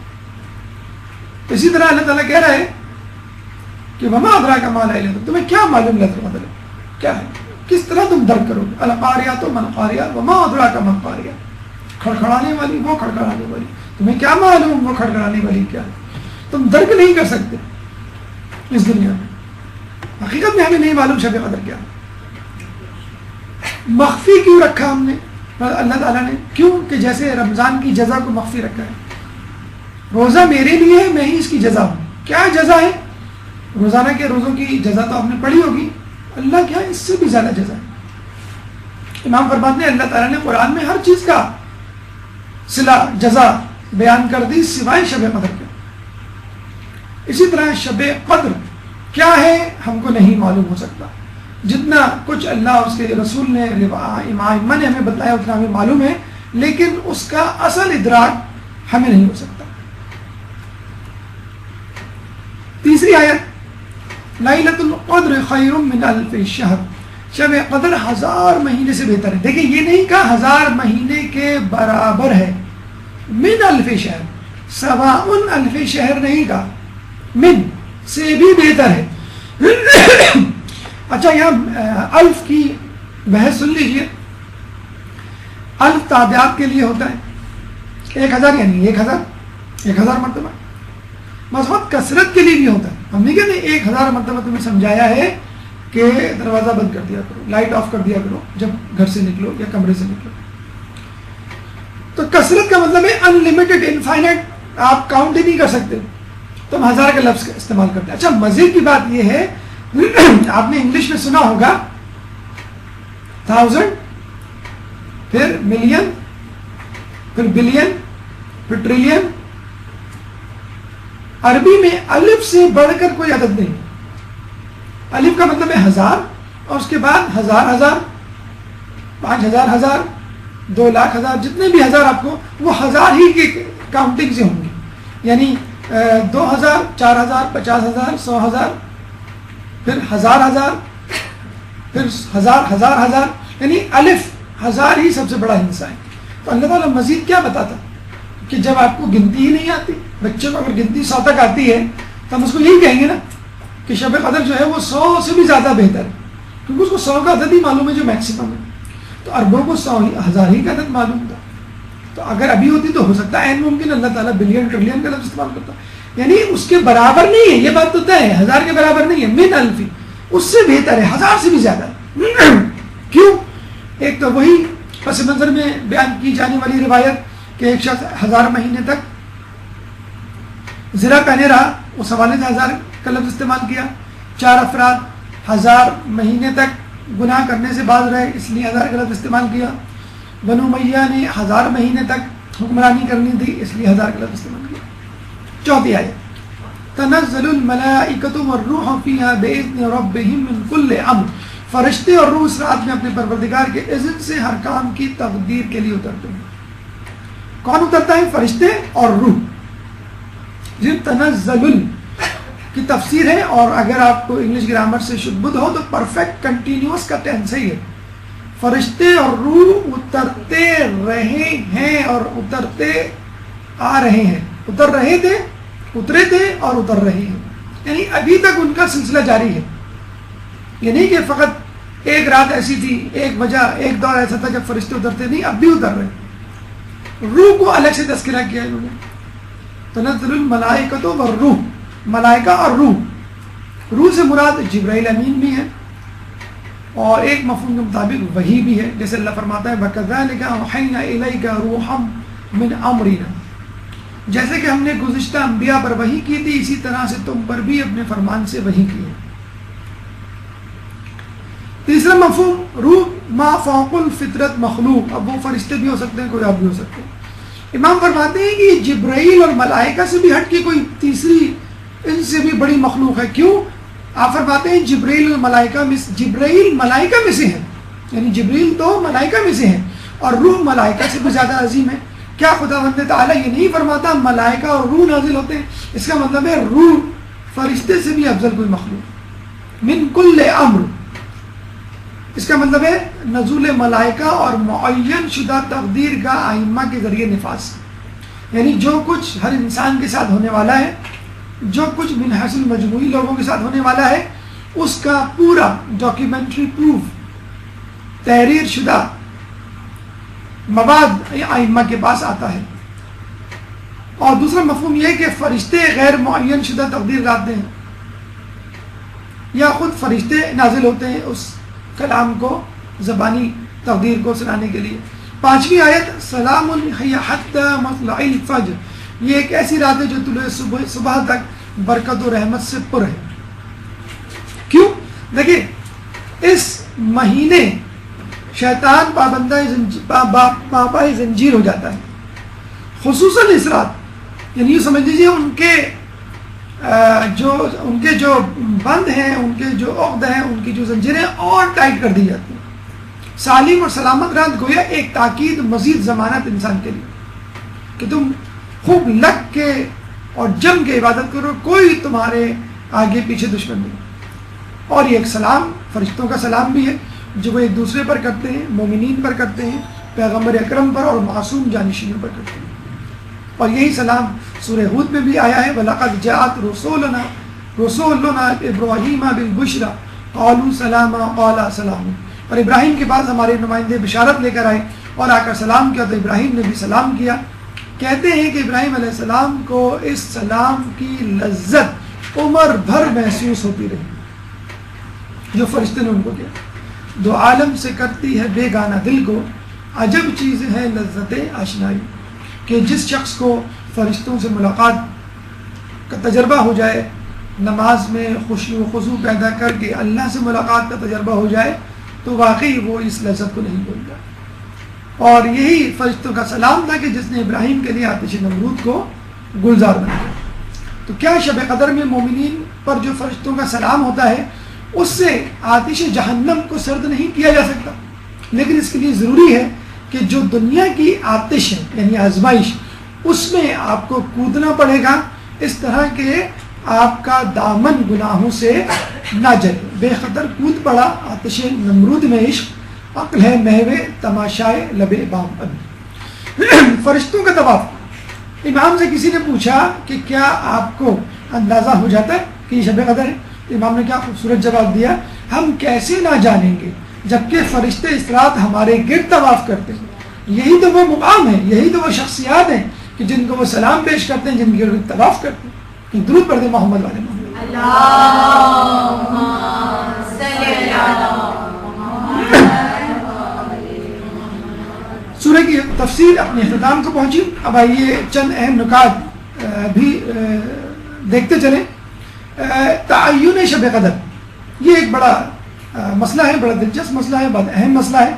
Speaker 2: اسی طرح اللہ تعالیٰ کہہ رہا ہے کہ وما ادراک ما لیلۃ، تمہیں کیا معلوم لیلۃ القدر کیا ہے، کس طرح تم درک کرو گے. القاریہ تو من قاریہ وما ادراک ما قاریہ، کھڑکھڑانے والی وہ کھڑکھڑانے والی، تمہیں کیا معلوم وہ کھڑکھڑانے والی کیا ہے. تم درک نہیں کر سکتے اس دنیا میں، حقیقت میں ہمیں نہیں معلوم شب قدر کیا. مخفی کیوں رکھا ہم نے اللہ تعالیٰ نے؟ کیوں کہ جیسے رمضان کی جزا کو مخفی رکھا ہے. روزہ میرے لیے ہے، میں ہی اس کی جزا ہوں. کیا جزا ہے؟ روزانہ کے روزوں کی جزا تو آپ نے پڑھی ہوگی، اللہ کیا اس سے بھی زیادہ جزا ہے. امام فرماتے ہیں اللہ تعالیٰ نے قرآن میں ہر چیز کا صلہ جزا بیان کر دی سوائے شب قدر کے. اسی طرح شب قدر کیا ہے ہم کو نہیں معلوم ہو سکتا. جتنا کچھ اللہ اور اس کے رسول نے امام نے ہمیں بتایا اتنا ہمیں معلوم ہے، لیکن اس کا اصل ادراک ہمیں نہیں ہو سکتا. تیسری آیت لیلۃ القدر خیر من الف شہر، شب قدر 1000 مہینے سے بہتر ہے. دیکھیں یہ نہیں کہا 1000 مہینے کے برابر ہے، من الف شہر، سواء الف شہر نہیں کہا، من سے بھی بہتر ہے. اچھا یہاں الف کی بحث سن لیجئے. الف تعداد کے لیے ہوتا ہے 1000 یعنی 1000 مرتبہ. مضبوط کثرت کے لیے بھی ہوتا ہے. ہم نہیں کہتے 1000 مرتبہ تمہیں سمجھایا ہے کہ دروازہ بند کر دیا کرو, لائٹ آف کر دیا کرو جب گھر سے نکلو یا کمرے سے نکلو. تو کثرت کا مطلب ہے انلمیٹڈ, انفائنائٹ, آپ کاؤنٹ ہی نہیں کر سکتے. تم 1000 کا لفظ استعمال کرتے ہیں. اچھا مزید کی بات یہ ہے, آپ نے انگلش میں سنا ہوگا 1000, پھر ملین, پھر بلین, پھر ٹریلین. عربی میں الف سے بڑھ کر کوئی عدد نہیں. الف کا مطلب ہے 1000 اور اس کے بعد 1000, 5000, 1000, 2,00,000, جتنے بھی ہزار آپ کو, وہ 1000 ہی کی کاؤنٹنگ سے ہوں گے. یعنی 2000, 4000, 50,000, 100,000, پھر 1000, پھر 1000, یعنی الف 1000 ہی سب سے بڑا حصہ ہے. تو اللہ تعالیٰ مزید کیا بتاتا کہ جب آپ کو گنتی ہی نہیں آتی, بچے کو اگر گنتی 100 تک آتی ہے تو ہم اس کو یہی کہیں گے نا کہ شب قدر جو ہے وہ 100 سے بھی زیادہ بہتر ہے, کیونکہ اس کو 100 کا عدد ہی معلوم ہے جو میکسیمم ہے. تو عربوں کو 1000 ہی کا عدد معلوم تھا. تو اگر ابھی ہوتی تو ہو سکتا ہے ممکن اللہ تعالیٰ بلین ٹریلین کا لفظ استعمال کرتا, یعنی اس کے برابر نہیں ہے. یہ بات تو طے ہے 1000 کے برابر نہیں ہے, من الفی اس سے بہتر ہے, 1000 سے بھی زیادہ ہے. کیوں؟ ایک تو وہی پس منظر میں بیان کی جانے والی روایت کہ ایک شخص 1000 مہینے تک زرہ پہنے رہا, اس حوالے سے 1000 کا لفظ استعمال کیا. 4 افراد 1000 مہینے تک گناہ کرنے سے باز رہے, اس لیے 1000 کا لفظ استعمال کیا. بنو امیہ نے 1000 مہینے تک حکمرانی کرنی تھی, اس لیے 1000 کا لفظ استعمال کیا. چوتھی آیت تنزل الملائکۃ والروح فیہا بإذن ربہم من کل امر. فرشتے اور روح اس رات میں اپنے پروردگار کے اذن سے ہر کام کی تقدیر کے لیے اترتے ہیں. کون اترتا ہے؟ فرشتے اور روح. جب تنزل کی تفسیر ہے, اور اگر آپ کو انگلش گرامر سے شدبد ہو تو پرفیکٹ کنٹینیوس کا ٹینس ہی ہے. فرشتے اور روح اترتے رہے ہیں اور اترتے آ رہے ہیں. اتر رہے تھے, اترے تھے اور اتر رہے ہیں, یعنی ابھی تک ان کا سلسلہ جاری ہے. یہ نہیں کہ فقط ایک رات ایسی تھی, ایک وجہ, ایک دور ایسا تھا جب فرشتے اترتے, نہیں, اب بھی اتر رہے. روح کو الگ سے تذکرہ کیا انہوں نے. تنزل الملائکۃ والروح, ملائکہ اور روح. روح سے مراد جبرائیل امین بھی ہے, اور ایک مفہوم کے مطابق وحی بھی ہے, جیسے اللہ فرماتا ہے وَكَذَلِكَ أَوْحَيْنَا إِلَيْكَ رُوحًا مِّنْ أَمْرِنَا. جیسے کہ ہم نے گزشتہ انبیاء پر وحی کی تھی, اسی طرح سے تم پر بھی اپنے فرمان سے وحی کی ہے. تیسرا مفہوم روح ما فوق الفطرت مخلوق. اب وہ فرشتے بھی ہو سکتے ہیں, کوئی اور بھی ہو سکتے ہیں. امام فرماتے ہیں کہ جبرائیل اور ملائکہ سے بھی ہٹ کے کوئی تیسری ان سے بھی بڑی مخلوق ہے. کیوں؟ آپ فرماتے ہیں جبرائیل اور ملائکہ میں, جبرائیل ملائکہ میں سے ہے, یعنی جبرائیل تو ملائکہ میں سے ہے, اور روح ملائکہ سے بھی زیادہ عظیم ہے. کیا خداوند تعالیٰ یہ نہیں فرماتا ملائکہ اور روح نازل ہوتے ہیں؟ اس کا مطلب ہے روح فرشتے سے بھی افضل کوئی مخلوق. من کل امر, اس کا مطلب ہے نزول ملائکہ اور معین شدہ تقدیر کا ائمہ کے ذریعے نفاذ. یعنی جو کچھ ہر انسان کے ساتھ ہونے والا ہے, جو کچھ من حیث المجموعی لوگوں کے ساتھ ہونے والا ہے, اس کا پورا ڈاکیومنٹری پروف تحریر شدہ مواد ائمہ کے پاس آتا ہے. اور دوسرا مفہوم یہ ہے کہ فرشتے غیر معین شدہ تقدیر لاتے ہیں, یا خود فرشتے نازل ہوتے ہیں اس کلام کو, زبانی تقدیر کو سنانے کے لیے. پانچویں آیت سلام ہی حتی مطلع الفجر. یہ ایک ایسی رات ہے جو طلوع صبح تک برکت و رحمت سے پر ہے. کیوں؟ دیکھیں, اس مہینے شیطان پابند زنجیر ہو جاتا ہے, خصوصاً اس رات. یعنی یہ سمجھ لیجیے ان کے جو بند ہیں, ان کے جو عقد ہیں, ان کی جو زنجیریں اور ٹائٹ کر دی جاتی ہیں. سالم اور سلامت رات گویا ایک تاکید, مزید ضمانت انسان کے لیے کہ تم خوب لگ کے اور جم کے عبادت کرو, کوئی تمہارے آگے پیچھے دشمن نہیں. اور یہ ایک سلام, فرشتوں کا سلام بھی ہے جو وہ ایک دوسرے پر کرتے ہیں, مومنین پر کرتے ہیں, پیغمبر اکرم پر اور معصوم جانشینوں پر کرتے ہیں. اور یہی سلام سورہ ہود میں بھی آیا ہے وَلَقَدْ جَاءَتْ رُسُولُنَا إِبْرَاهِيمَ بِالْبُشْرَى قَالُوا سَلَامًا قَالَ سَلَامٌ. اور ابراہیم کے بعد ہمارے نمائندے بشارت لے کر آئے اور آ کر سلام کیا تو ابراہیم نے بھی سلام کیا. کہتے ہیں کہ ابراہیم علیہ السلام کو اس سلام کی لذت عمر بھر محسوس ہوتی رہی جو فرشتے نے ان کو کیا. دو عالم سے کرتی ہے بے گانا دل کو، عجب چیز ہے لذت آشنائی. کہ جس شخص کو فرشتوں سے ملاقات کا تجربہ ہو جائے، نماز میں خشوع و خضوع پیدا کر کے اللہ سے ملاقات کا تجربہ ہو جائے تو واقعی وہ اس لذت کو نہیں بھولتا. اور یہی فرشتوں کا سلام تھا کہ جس نے ابراہیم کے لیے آتش نمرود کو گلزار بنایا. تو کیا شب قدر میں مومنین پر جو فرشتوں کا سلام ہوتا ہے اس سے آتش جہنم کو سرد نہیں کیا جا سکتا، لیکن اس کے لیے ضروری ہے کہ جو دنیا کی آتش ہے یعنی آزمائش، اس میں آپ کو کودنا پڑے گا اس طرح کہ آپ کا دامن گناہوں سے نہ جلے. بے خطر کود پڑا آتش نمرود میں عشق، عقل ہے محو تماشائے لبے بام ابھی. فرشتوں کا طواف. امام سے کسی نے پوچھا کہ کیا آپ کو اندازہ ہو جاتا ہے کہ یہ شب قدر ہے؟ امام نے کیا خوبصورت جواب دیا، ہم کیسے نہ جانیں گے جبکہ فرشتے اس رات ہمارے گرد طواف کرتے ہیں. یہی تو وہ مقام ہے، یہی تو وہ شخصیات ہیں کہ جن کو وہ سلام پیش کرتے ہیں، جن کے گرد طواف کرتے ہیں. درود پڑھ دیں محمد والے محمد.
Speaker 3: اللہم صلی علی محمد.
Speaker 2: سورہ کی تفسیر اپنے اختتام کو پہنچی. اب آئیے چند اہم نکات بھی دیکھتے چلیں. تعین شب قدر یہ ایک بڑا مسئلہ ہے، بڑا دلچسپ مسئلہ ہے، بہت اہم مسئلہ ہے.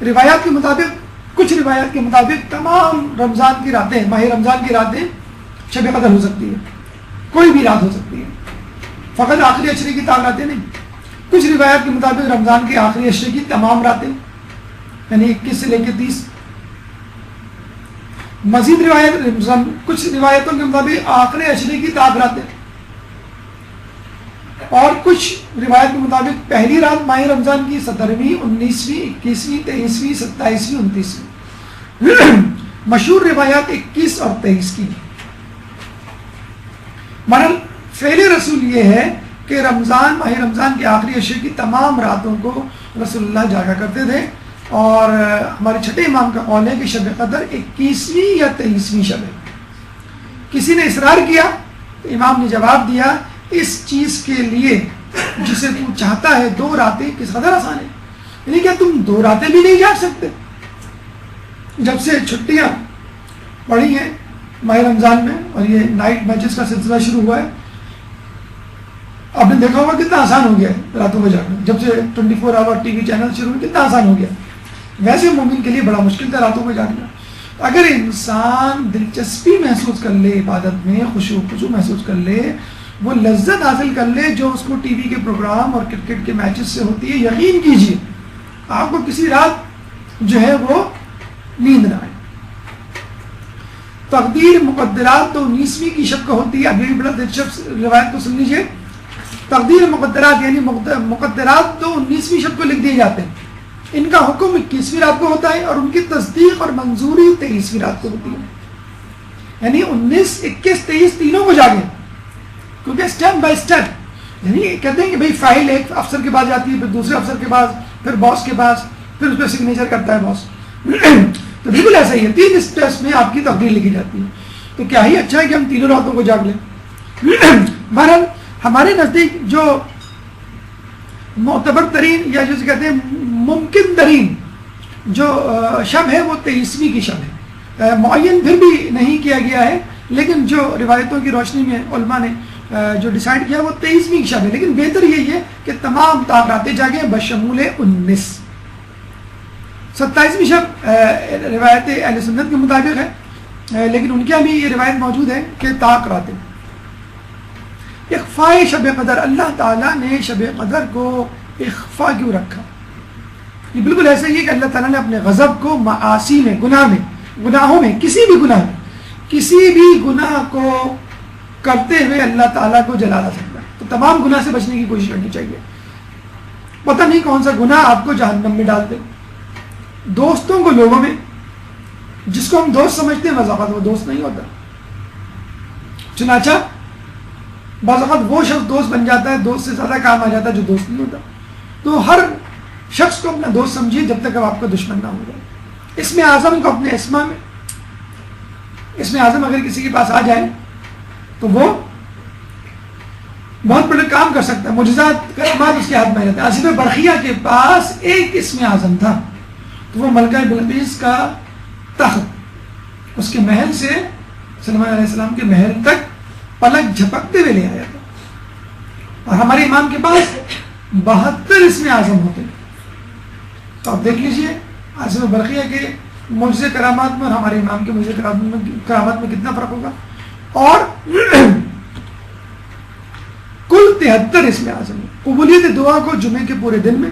Speaker 2: روایات کے مطابق، کچھ روایات کے مطابق تمام رمضان کی راتیں، ماہ رمضان کی راتیں شب قدر ہو سکتی ہے، کوئی بھی رات ہو سکتی ہے، فقط آخری عشرے کی تمام راتیں نہیں. کچھ روایات کے مطابق رمضان کے آخری عشرے کی تمام راتیں یعنی 21 سے لے کے 30. مزید روایت کچھ روایتوں کے مطابق آخری عشرے کی تمام راتیں، اور کچھ روایت کے مطابق پہلی رات ماہ رمضان کی 17ویں، 19ویں، 21ویں، 23ویں، 27ویں، 29ویں. مشہور روایات 21 اور 23 کی. مگر فعل رسول یہ ہے کہ رمضان، ماہ رمضان کے آخری عشرے کی تمام راتوں کو رسول اللہ جاگا کرتے تھے. اور ہمارے چھٹے امام کا قول ہے کہ شب قدر 21ویں یا 23ویں شب ہے. کسی نے اصرار کیا تو امام نے جواب دیا، اس چیز کے لیے جسے تو چاہتا ہے 2 راتیں کس قدر آسان ہے. یعنی کیا تم 2 راتیں بھی نہیں جاگ سکتے؟ جب سے چھٹیاں پڑی ہیں ماہ رمضان میں اور یہ نائٹ میچز کا سلسلہ شروع ہوا ہے، آپ نے دیکھا ہوگا کتنا آسان ہو گیا ہے راتوں میں جاگنا. جب سے 24 آور ٹی وی چینل شروع ہوئے کتنا آسان ہو گیا. ویسے مومن کے لیے بڑا مشکل تھا راتوں میں جاگنا. اگر انسان دلچسپی محسوس کر لے عبادت میں، خشوع و خضوع محسوس کر لے، وہ لذت حاصل کر لے جو اس کو ٹی وی کے پروگرام اور کرکٹ کے میچز سے ہوتی ہے، یقین کیجیے آپ کو کسی رات جو ہے وہ نیند نہ آئے. تقدیر مقدرات تو 19ویں کی شب کو ہوتی ہے. اب یہ بھی بڑا دلچسپ روایت کو سن لیجیے. تقدیر مقدرات یعنی مقدرات تو 19ویں شب کو لکھ دیے جاتے ہیں، ان کا حکم 21ویں رات کو ہوتا ہے اور ان کی تصدیق اور منظوری 23ویں رات کو ہوتی ہے. یعنی 19، 21، 23 تینوں کو جاگیں، کیونکہ اسٹیپ بائی اسٹیپ یعنی کہتے ہیں کہ بھائی فائل ایک افسر کے پاس جاتی ہے، پھر دوسرے افسر کے پاس، پھر باس کے پاس، پھر اس پہ سگنیچر کرتا ہے باس. تو بالکل ایسا ہی ہے، 3 اسٹیپس میں آپ کی تقدیر لکھی جاتی ہے. تو کیا ہی اچھا ہے کہ ہم تینوں راتوں کو جاگ لیں. بہرحال ہمارے نزدیک جو معتبر ترین یا جسے کہتے ہیں ممکن ترین جو شب ہے وہ 23ویں کی شب ہے. معین پھر بھی نہیں کیا گیا ہے، لیکن جو روایتوں کی روشنی میں علماء نے جو ڈیسائیڈ کیا وہ 23ویں کی شب ہے. لیکن بہتر یہی ہے کہ تمام راتیں جاگیں بشمول 19. 27ویں شب روایت اہل سنت کے مطابق ہے، لیکن ان کے بھی یہ روایت موجود ہے کہ طاق راتیں. اخفاء شب قدر، اللہ تعالیٰ نے شب قدر کو اخفاء کیوں رکھا؟ یہ بالکل ایسا ہی ہے کہ اللہ تعالیٰ نے اپنے غضب کو معاصی میں، گناہوں میں، کسی بھی گناہ میں، کسی بھی گناہ کو کرتے ہوئے اللہ تعالیٰ کو جلا نہ سکتا. تو تمام گناہ سے بچنے کی کوشش کرنی چاہیے. پتہ نہیں کون سا گناہ آپ کو جہنم میں ڈال دے. دوستوں کو لوگوں میں، جس کو ہم دوست سمجھتے ہیں بعض اوقات وہ دوست نہیں ہوتا. چنانچہ بعض اوقات وہ شخص دوست بن جاتا ہے، دوست سے زیادہ کام آ جاتا ہے جو دوست نہیں ہوتا. تو ہر شخص کو اپنا دوست سمجھیے جب تک اب آپ کا دشمن نہ ہو جائے. اسم اعظم کو اپنے اسما میں، اسم اعظم اگر کسی کے پاس آ جائے تو وہ بہت بڑے کام کر سکتا ہے، معجزات کرامات اس کے ہاتھ میں رہتے ہیں. آصف برقیہ کے پاس ایک اسم اعظم تھا تو وہ ملکہ بلقیس کا تخت اس کے محل سے سلیمان علیہ السلام کے محل تک پلک جھپکتے ہوئے لے آیا تھا. اور ہمارے امام کے پاس 72 اسم اعظم ہوتے ہیں. تو آپ دیکھ لیجئے آصف برقیہ کے معجزے کرامات میں اور ہمارے امام کے معجزے کرامات میں کتنا فرق ہوگا. اور کل 73 اسم اعظم ہے. قبولیت دعا کو جمعے کے پورے دن میں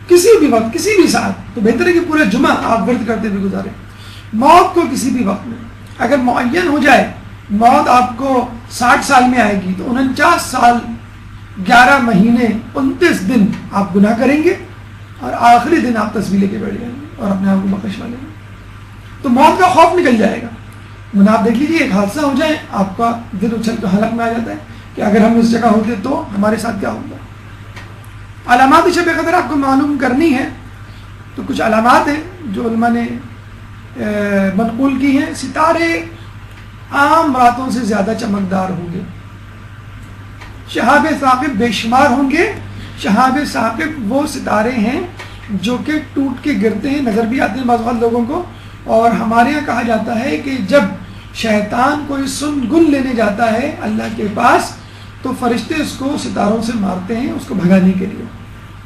Speaker 2: کسی بھی وقت کسی بھی ساتھ، تو بہتر ہے کہ پورا جمعہ آپ ورد کرتے ہوئے گزاریں. موت کو کسی بھی وقت میں اگر معین ہو جائے موت آپ کو 60 سال میں آئے گی تو 49 سال 11 مہینے 29 دن آپ گناہ کریں گے اور آخری دن آپ تصویر لے کے بیٹھ جائیں گے اور اپنے آپ کو بخشوا لیں گے. تو موت کا خوف نکل جائے گا. آپ دیکھ لیجیے ایک حادثہ ہو جائے آپ کا دل اچھل کے حلق میں آ جاتا ہے کہ اگر ہم اس جگہ ہوتے تو ہمارے ساتھ کیا ہوگا. علامات شب قدر آپ کو معلوم کرنی ہے تو کچھ علامات ہیں جو علماء نے منقول کی ہیں. ستارے عام راتوں سے زیادہ چمکدار ہوں گے. شہاب ثاقب بے شمار ہوں گے. شہاب ثاقب وہ ستارے ہیں جو کہ ٹوٹ کے گرتے ہیں، نظر بھی آتے ہیں بعض اوقات لوگوں کو. اور ہمارے یہاں کہا جاتا ہے کہ جب شیطان کوئی سن گن لینے جاتا ہے اللہ کے پاس تو فرشتے اس کو ستاروں سے مارتے ہیں اس کو بھگانے کے لیے.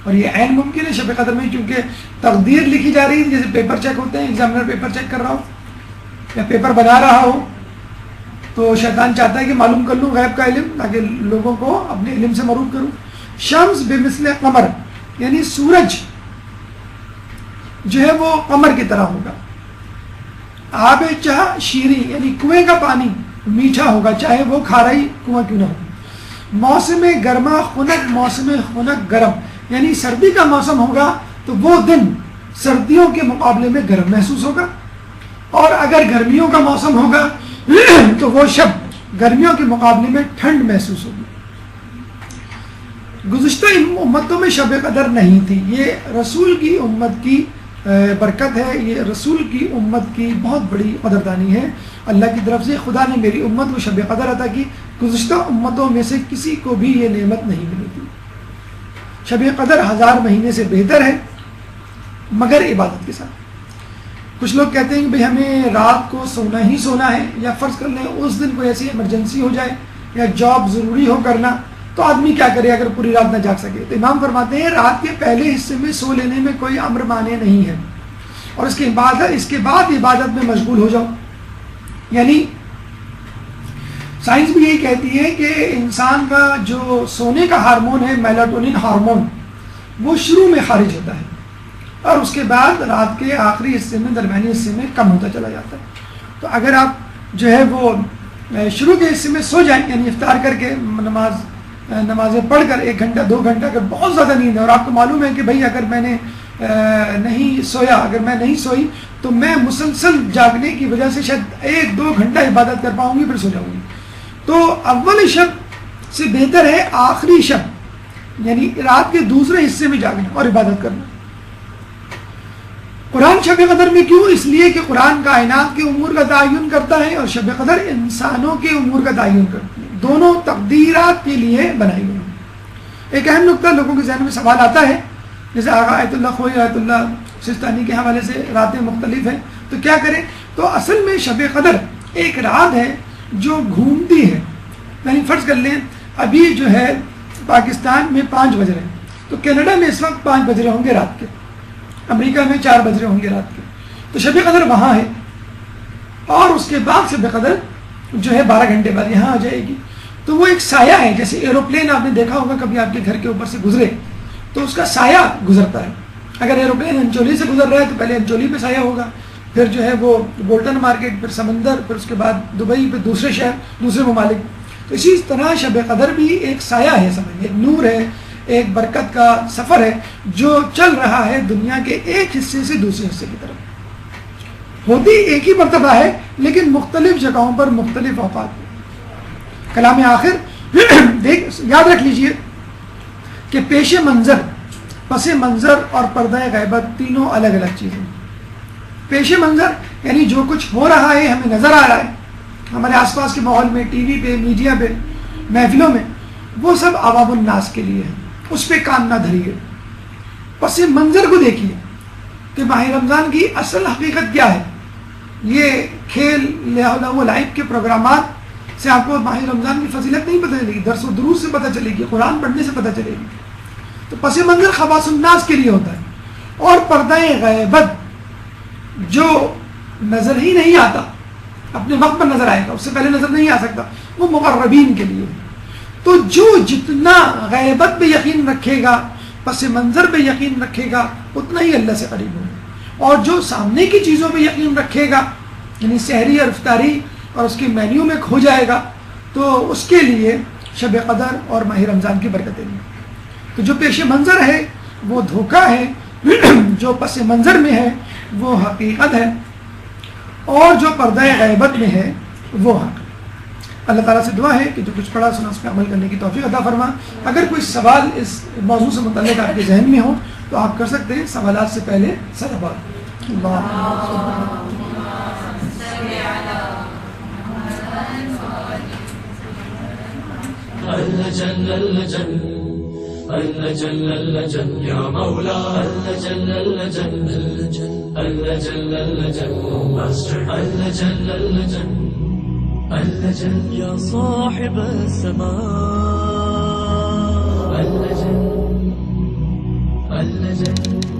Speaker 2: اور یہ عین ممکن ہے شب قدر میں، کیونکہ تقدیر لکھی جا رہی ہے. جیسے پیپر چیک ہوتے ہیں، ایگزامنر پیپر چیک کر رہا ہو یا پیپر بنا رہا ہو تو شیطان چاہتا ہے کہ معلوم کر لوں غیب کا علم تاکہ لوگوں کو اپنے علم سے معروف کروں. شمس بمثل قمر یعنی سورج جو ہے وہ قمر کی طرح ہوگا. آب چاہ شیریں یعنی کنویں کا پانی میٹھا ہوگا چاہے وہ کھارائی کنواں کیوں نہ ہو. موسم گرما خنک موسم خنک گرم یعنی سردی کا موسم ہوگا تو وہ دن سردیوں کے مقابلے میں گرم محسوس ہوگا. اور اگر گرمیوں کا موسم ہوگا تو وہ شب گرمیوں کے مقابلے میں ٹھنڈ محسوس ہوگی. گزشتہ امتوں میں شب قدر نہیں تھی. یہ رسول کی امت کی برکت ہے، یہ رسول کی امت کی بہت بڑی قدردانی ہے. اللہ کی طرف سے خدا نے میری امت کو شب قدر عطا کی. گزشتہ امتوں میں سے کسی کو بھی یہ نعمت نہیں ملی تھی. شب قدر 1000 مہینے سے بہتر ہے مگر عبادت کے ساتھ. کچھ لوگ کہتے ہیں کہ بھئی ہمیں رات کو سونا ہی سونا ہے، یا فرض کر لیں اس دن کوئی ایسی ایمرجنسی ہو جائے یا جاب ضروری ہو کرنا تو آدمی کیا کرے اگر پوری رات نہ جاگ سکے. تو امام فرماتے ہیں رات کے پہلے حصے میں سو لینے میں کوئی امر مانے نہیں ہے اور اس کے بعد عبادت میں مشغول ہو جاؤ. یعنی سائنس بھی یہی کہتی ہے کہ انسان کا جو سونے کا ہارمون ہے میلاٹونن ہارمون وہ شروع میں خارج ہوتا ہے اور اس کے بعد رات کے آخری حصے میں درمیانی حصے میں کم ہوتا چلا جاتا ہے. تو اگر آپ جو ہے وہ شروع کے حصے میں سو جائیں یعنی افطار کر کے نمازیں پڑھ کر 1 گھنٹہ 2 گھنٹہ اگر بہت زیادہ نیند ہے اور آپ کو معلوم ہے کہ بھائی اگر میں نے نہیں سویا اگر میں نہیں سوئی تو میں مسلسل جاگنے کی وجہ سے شاید 1-2 گھنٹہ عبادت کر پاؤں گی پھر سو جاؤں گی. تو اول شب سے بہتر ہے آخری شب یعنی رات کے دوسرے حصے میں جاگنا اور عبادت کرنا. قرآن شب قدر میں کیوں؟ اس لیے کہ قرآن کائنات کے امور کا تعین کرتا ہے اور شب قدر انسانوں کے امور کا تعین کرتا ہے. دونوں تقدیرات کے لیے بنائی گئی. ایک اہم نقطہ لوگوں کے ذہن میں سوال آتا ہے جیسے آغا آیت اللہ خوئی آیت اللہ سستانی کے حوالے سے راتیں مختلف ہیں تو کیا کریں. تو اصل میں شب قدر ایک رات ہے جو گھومتی ہے. یعنی فرض کر لیں ابھی جو ہے پاکستان میں 5 بج رہے ہیں تو کینیڈا میں اس وقت 5 بج رہے ہوں گے رات کے، امریکہ میں 4 بج رہے ہوں گے رات کے. تو شب قدر وہاں ہے اور اس کے بعد شب قدر جو ہے 12 گھنٹے بعد یہاں آ جائے گی. تو وہ ایک سایہ ہے. جیسے ایروپلین آپ نے دیکھا ہوگا کبھی آپ کے گھر کے اوپر سے گزرے تو اس کا سایہ گزرتا ہے. اگر ایروپلین انچولی سے گزر رہا ہے تو پہلے انچولی پہ سایہ ہوگا، پھر جو ہے وہ گولڈن مارکیٹ، پھر سمندر، پھر اس کے بعد دبئی، پھر دوسرے شہر، دوسرے ممالک. تو اسی طرح شب قدر بھی ایک سایہ ہے، سمجھیں ایک نور ہے، ایک برکت کا سفر ہے جو چل رہا ہے دنیا کے ایک حصے سے دوسرے حصے کی طرف. ہوتی ایک ہی مرتبہ ہے لیکن مختلف جگہوں پر مختلف اوقات. کلام آخر یاد رکھ لیجئے کہ پیش منظر پس منظر اور پردہ غیبت تینوں الگ الگ چیزیں ہیں۔ پیش منظر یعنی جو کچھ ہو رہا ہے ہمیں نظر آ رہا ہے ہمارے آس پاس کے ماحول میں، ٹی وی پہ، میڈیا پہ، محفلوں میں، وہ سب عوام الناس کے لیے ہے، اس پہ کان نہ دھریے۔ پس منظر کو دیکھیے کہ ماہ رمضان کی اصل حقیقت کیا ہے۔ یہ کھیل لہو و لعب کے پروگرامات سے آپ کو ماہ رمضان کی فضیلت نہیں پتہ چلے گی، درس و دروس سے پتہ چلے گی، قرآن پڑھنے سے پتہ چلے گی۔ تو پس منظر خواص الناس کے لیے ہوتا ہے، اور پردہ غیبت جو نظر ہی نہیں آتا، اپنے وقت پر نظر آئے گا، اس سے پہلے نظر نہیں آ سکتا، وہ مقربین کے لیے۔ تو جو جتنا غیبت پہ یقین رکھے گا، پس منظر پہ یقین رکھے گا، اتنا ہی اللہ سے قریب ہوگا۔ اور جو سامنے کی چیزوں پہ یقین رکھے گا، یعنی سحری اور افطاری اور اس کے مینیو میں کھو جائے گا، تو اس کے لیے شب قدر اور ماہ رمضان کی برکتیں ہیں۔ تو جو پیش منظر ہے وہ دھوکہ ہے، جو پس منظر میں ہے وہ حقیقت ہے، اور جو پردہ غیبت میں ہے وہ حق۔ اللہ تعالیٰ سے دعا ہے کہ جو کچھ پڑھا سنا اس پہ عمل کرنے کی توفیق عطا فرما۔ اگر کوئی سوال اس موضوع سے متعلق آپ کے ذہن میں ہو تو آپ کر سکتے ہیں، سوالات سے پہلے صلوات۔
Speaker 1: اللجن اللجن اللجن اللجن یا مولا اللجن اللجن اللجن اللجن اللجن اللجن اللجن یا صاحب السماء اللجن اللجن